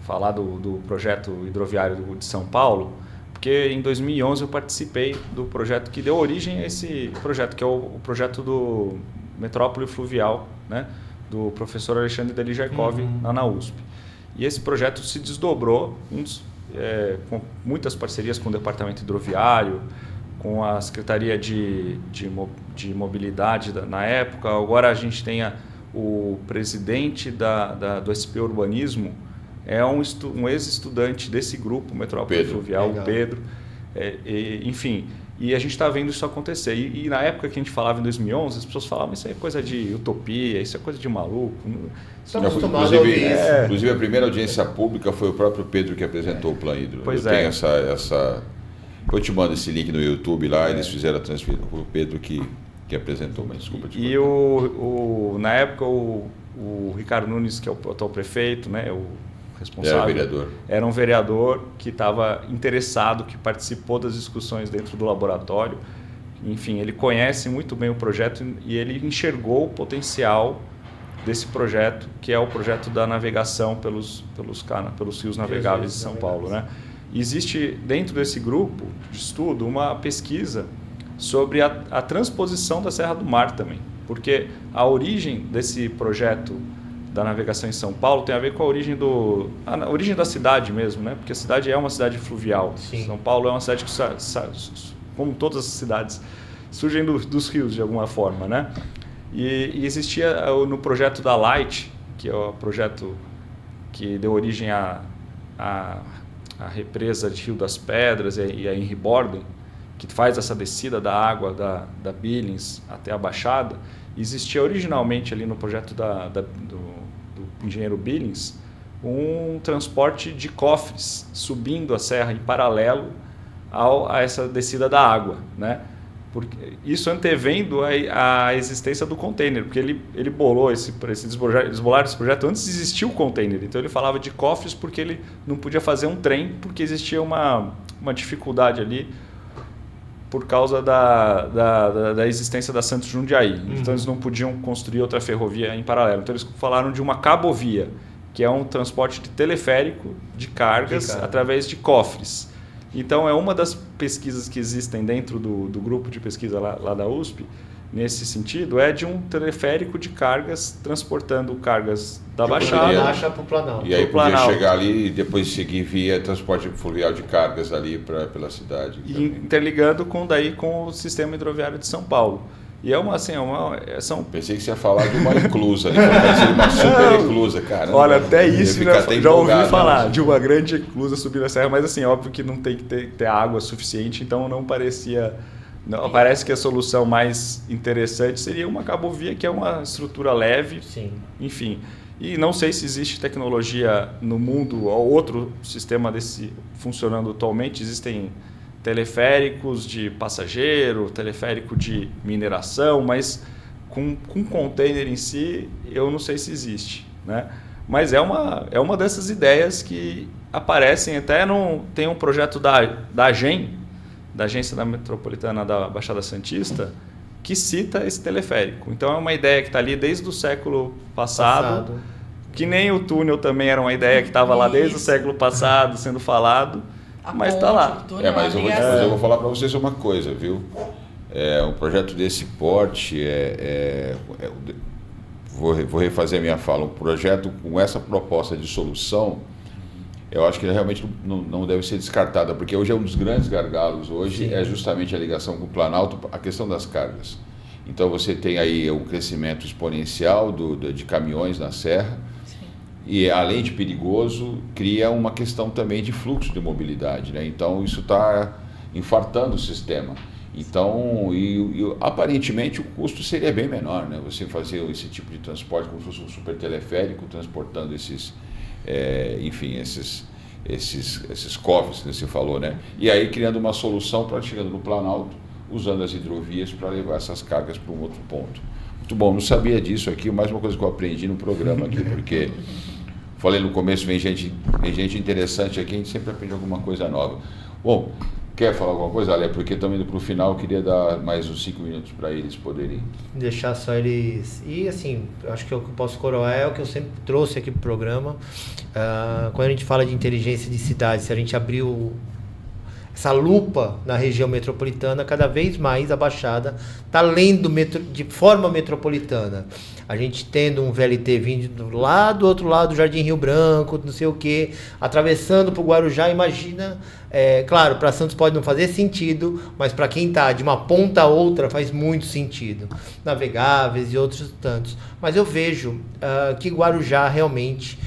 falar do projeto hidroviário de São Paulo, porque em 2011 eu participei do projeto que deu origem a esse projeto, que é o projeto do Metrópole Fluvial, né, do professor Alexandre Delijaikov, na USP. E esse projeto se desdobrou com muitas parcerias com o Departamento Hidroviário, com a Secretaria de Mobilidade na época. Agora a gente tem o presidente do SP Urbanismo, é um ex-estudante desse grupo, Metrópole Fluvial, o Pedro. Enfim, e a gente está vendo isso acontecer. E na época que a gente falava, em 2011, as pessoas falavam, isso é coisa de utopia, isso é coisa de maluco. Inclusive, a primeira audiência pública foi o próprio Pedro que apresentou o Plano Hidro. Pois Tem essa... Eu te mando esse link no YouTube lá, eles fizeram a transferência. Foi o Pedro que apresentou, mas desculpa. E na época, o Ricardo Nunes, que é o atual prefeito, né, o responsável, era um vereador que estava interessado, que participou das discussões dentro do laboratório. Enfim, ele conhece muito bem o projeto e ele enxergou o potencial desse projeto, que é o projeto da navegação pelos rios navegáveis de São Paulo, né? Existe dentro desse grupo de estudo uma pesquisa sobre a transposição da Serra do Mar também, porque a origem desse projeto da navegação em São Paulo tem a ver com a origem da cidade mesmo, né? Porque a cidade é uma cidade fluvial. Sim. São Paulo é uma cidade que, como todas as cidades, surgem dos rios de alguma forma, né? E existia no projeto da Light, que é o projeto que deu origem à represa de Rio das Pedras e a Henry Borden, que faz essa descida da água da Billings até a Baixada. Existia originalmente ali no projeto do engenheiro Billings um transporte de cofres subindo a serra em paralelo a essa descida da água, né? Porque isso antevendo a existência do container, porque ele bolou eles bolaram esse projeto antes de existir o container. Então ele falava de cofres porque ele não podia fazer um trem, porque existia uma dificuldade ali por causa da existência da Santos Jundiaí. Então eles não podiam construir outra ferrovia em paralelo. Então eles falaram de uma cabovia, que é um transporte de teleférico de cargas através de cofres. Então é uma das pesquisas que existem dentro do grupo de pesquisa lá da USP, nesse sentido, é de um teleférico de cargas transportando cargas da Baixada para o Planalto. E aí podia chegar ali e depois seguir via transporte fluvial de cargas ali pela cidade. E interligando com o sistema hidroviário de São Paulo. E Pensei que você ia falar de uma inclusa, uma super inclusa, cara. Olha, até isso já ouvi falar de uma grande inclusa subindo a serra, mas assim, óbvio que não tem que ter água suficiente, então não parecia. Não, parece que a solução mais interessante seria uma cabovia, que é uma estrutura leve. Sim. Enfim. E não sei se existe tecnologia no mundo ou outro sistema desse funcionando atualmente. Existem teleféricos de passageiro, teleférico de mineração, mas com container em si, eu não sei se existe, né? Mas é uma dessas ideias que aparecem até tem um projeto da AGEM, da Agência da Metropolitana da Baixada Santista, que cita esse teleférico. Então é uma ideia que está ali desde o século passado, que nem o túnel também era uma ideia que estava lá desde o século passado sendo falado. Mas está lá. Mas eu vou falar para vocês uma coisa, viu? Um projeto desse porte, vou refazer a minha fala, um projeto com essa proposta de solução, eu acho que realmente não deve ser descartada, porque hoje é um dos grandes gargalos, é justamente a ligação com o Planalto, a questão das cargas. Então você tem aí um crescimento exponencial de caminhões na serra, e além de perigoso, cria uma questão também de fluxo de mobilidade, né? Então isso está infartando o sistema. Então, aparentemente o custo seria bem menor, né? Você fazer esse tipo de transporte como se fosse um super teleférico transportando esses cofres que você falou, né? E aí criando uma solução para chegando no Planalto, usando as hidrovias para levar essas cargas para um outro ponto. Muito bom, não sabia disso aqui, mais uma coisa que eu aprendi no programa aqui, porque falei no começo, vem gente interessante aqui, a gente sempre aprende alguma coisa nova. Bom, quer falar alguma coisa, Ale? Porque estamos indo para o final, eu queria dar mais uns 5 minutos para eles poderem... Deixar só eles... E assim, acho que o que eu posso coroar é o que eu sempre trouxe aqui para o programa. Quando a gente fala de inteligência de cidade, se a gente abriu essa lupa na região metropolitana, cada vez mais a Baixada está lendo de forma metropolitana. A gente tendo um VLT vindo lá do outro lado do Jardim Rio Branco, não sei o quê, atravessando para o Guarujá, imagina... claro, para Santos pode não fazer sentido, mas para quem está de uma ponta a outra faz muito sentido. Navegáveis e outros tantos. Mas eu vejo que Guarujá realmente...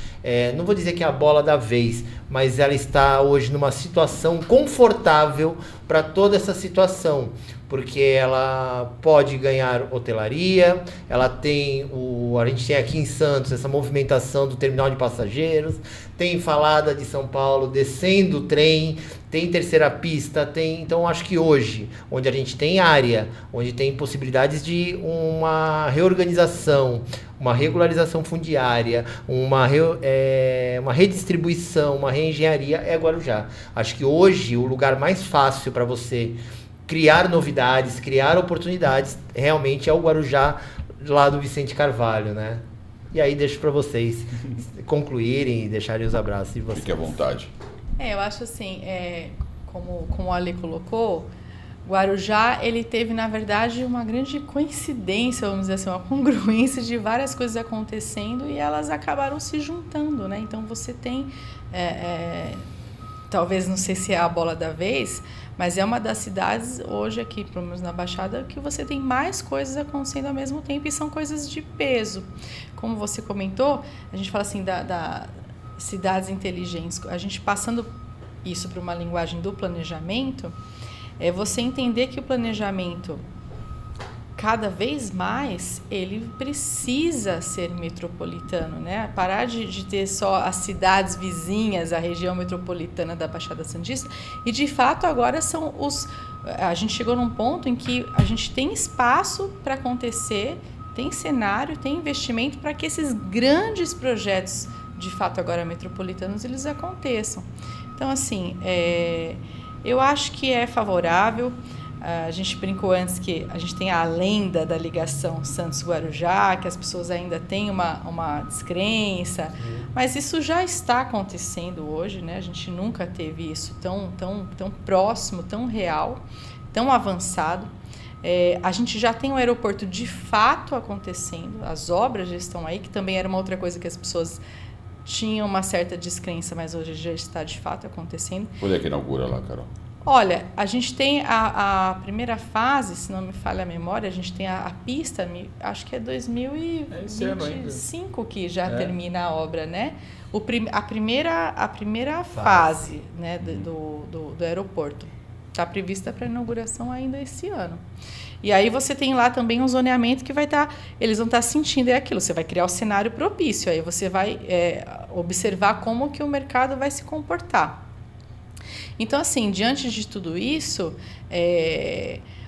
não vou dizer que é a bola da vez, mas ela está hoje numa situação confortável para toda essa situação, porque ela pode ganhar hotelaria, a gente tem aqui em Santos essa movimentação do terminal de passageiros, tem falada de São Paulo descendo o trem, tem terceira pista, então acho que hoje, onde a gente tem área, onde tem possibilidades de uma reorganização, uma regularização fundiária, uma redistribuição, uma reengenharia, é Guarujá. Acho que hoje o lugar mais fácil para você criar novidades, criar oportunidades, realmente é o Guarujá lá do Vicente Carvalho, né? E aí deixo para vocês concluírem e deixarem os abraços de vocês. Fique à vontade. Eu acho assim, como o Ale colocou, Guarujá, ele teve, na verdade, uma grande coincidência, vamos dizer assim, uma congruência de várias coisas acontecendo e elas acabaram se juntando, né? Então, você tem talvez, não sei se é a bola da vez, mas é uma das cidades hoje aqui, pelo menos na Baixada, que você tem mais coisas acontecendo ao mesmo tempo e são coisas de peso. Como você comentou, a gente fala assim da cidades inteligentes, a gente passando isso para uma linguagem do planejamento, é você entender que o planejamento, cada vez mais, ele precisa ser metropolitano, né? Parar de ter só as cidades vizinhas, a região metropolitana da Baixada Santista, e de fato agora são a gente chegou num ponto em que a gente tem espaço para acontecer, tem cenário, tem investimento para que esses grandes projetos, de fato agora metropolitanos, eles aconteçam. Então, assim, eu acho que é favorável. A gente brincou antes que a gente tem a lenda da ligação Santos-Guarujá, que as pessoas ainda têm uma descrença, mas isso já está acontecendo hoje, né? A gente nunca teve isso tão próximo, tão real, tão avançado. A gente já tem o aeroporto de fato acontecendo, as obras já estão aí, que também era uma outra coisa que as pessoas tinham uma certa descrença, mas hoje já está de fato acontecendo. Quando é que inaugura lá, Carol? Olha, a gente tem a primeira fase, se não me falha a memória, a gente tem a pista, acho que é 2025 que já termina a obra, né? A primeira fase, né, do aeroporto está prevista para inauguração ainda esse ano. E aí você tem lá também um zoneamento que eles vão estar sentindo aquilo, você vai criar o cenário propício, aí você vai observar como que o mercado vai se comportar. Então, assim, diante de tudo isso,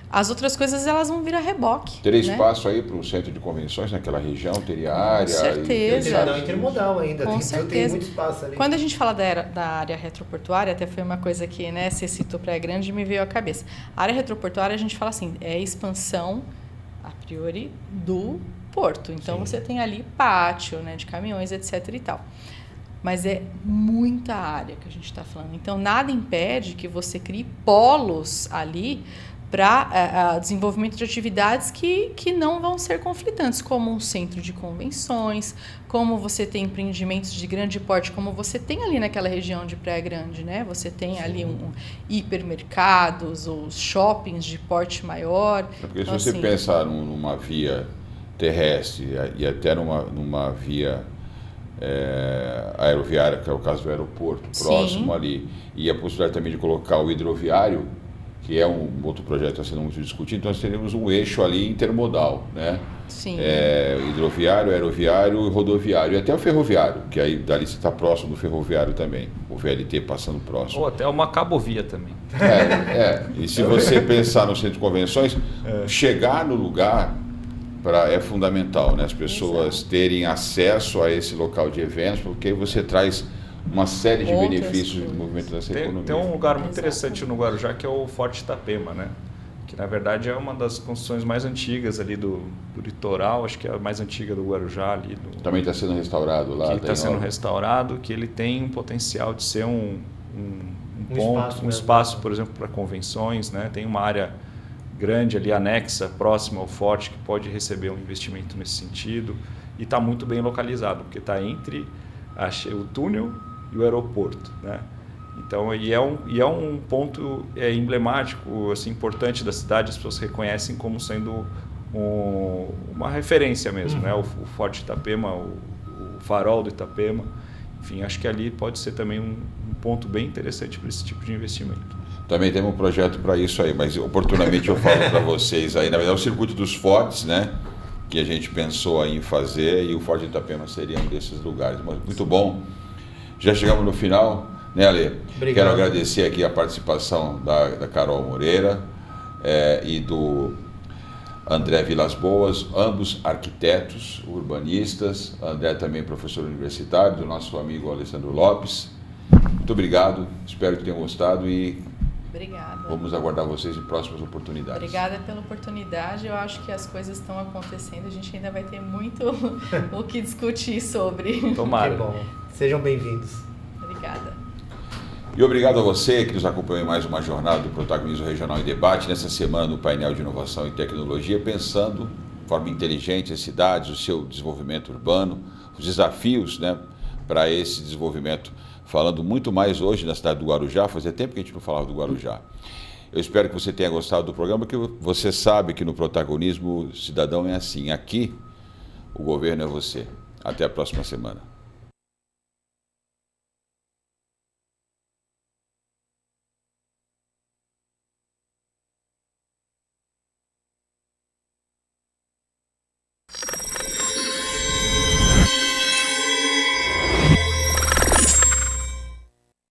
as outras coisas elas vão vir a reboque. Teria né? espaço aí para um centro de convenções naquela região? Teria área? Com certeza. Intermodal ainda, Com tem muito espaço ali. Quando a gente fala da área retroportuária, até foi uma coisa que, né, você citou Praia Grande e me veio à cabeça. A área retroportuária, a gente fala assim, é expansão, a priori, do porto. Então, você tem ali pátio, né, de caminhões, etc. e tal. Mas é muita área que a gente está falando. Então, nada impede que você crie polos ali para desenvolvimento de atividades que não vão ser conflitantes, como um centro de convenções, como você tem empreendimentos de grande porte, como você tem ali naquela região de Praia Grande, né? Você tem ali hipermercados, os shoppings de porte maior. Porque então, se você pensar numa via terrestre e até numa via aeroviária, que é o caso do aeroporto, próximo ali, e a possibilidade também de colocar o hidroviário, que é um outro projeto que está sendo muito discutido, então nós teremos um eixo ali intermodal, né? Sim. Hidroviário, aeroviário e rodoviário, e até o ferroviário, que aí dali você está próximo do ferroviário também, o VLT passando próximo. Ou até uma cabovia também. E se você pensar no centro de convenções, chegar no lugar é fundamental, né? As pessoas terem acesso a esse local de eventos, porque aí você traz uma série de benefícios do movimento dessa economia. Tem um lugar muito interessante no Guarujá, que é o Forte Itapema, né? Que na verdade é uma das construções mais antigas ali do litoral, acho que é a mais antiga do Guarujá ali. Também está sendo restaurado lá. Que está sendo restaurado, que ele tem um potencial de ser um espaço, por exemplo, para convenções, né? Tem uma área grande ali, anexa, próxima ao forte, que pode receber um investimento nesse sentido, e está muito bem localizado, porque está entre o túnel e o aeroporto, né? Então, é um ponto emblemático, assim, importante da cidade, as pessoas reconhecem como sendo uma referência mesmo, né? O Forte Itapema, o farol do Itapema, enfim, acho que ali pode ser também um ponto bem interessante para esse tipo de investimento. Também temos um projeto para isso aí, mas oportunamente eu falo para vocês aí, na verdade é o Circuito dos Fortes, né? Que a gente pensou aí em fazer, e o Forte Itapema seria um desses lugares. Mas muito bom. Já chegamos no final, né, Ale? Obrigado. Quero agradecer aqui a participação da Carol Moreira e do André Vilas Boas, ambos arquitetos, urbanistas. André também professor universitário, do nosso amigo Alessandro Lopes. Muito obrigado, espero que tenham gostado e obrigada. Vamos aguardar vocês em próximas oportunidades. Obrigada pela oportunidade, eu acho que as coisas estão acontecendo, a gente ainda vai ter muito o que discutir sobre. Tomara. Que bom, sejam bem-vindos. Obrigada. E obrigado a você que nos acompanhou em mais uma jornada do Protagonismo Regional em Debate, nessa semana no painel de inovação e tecnologia, pensando de forma inteligente as cidades, o seu desenvolvimento urbano, os desafios, né, para esse desenvolvimento, falando muito mais hoje na cidade do Guarujá. Fazia tempo que a gente não falava do Guarujá. Eu espero que você tenha gostado do programa, porque você sabe que no Protagonismo Cidadão é assim. Aqui, o governo é você. Até a próxima semana.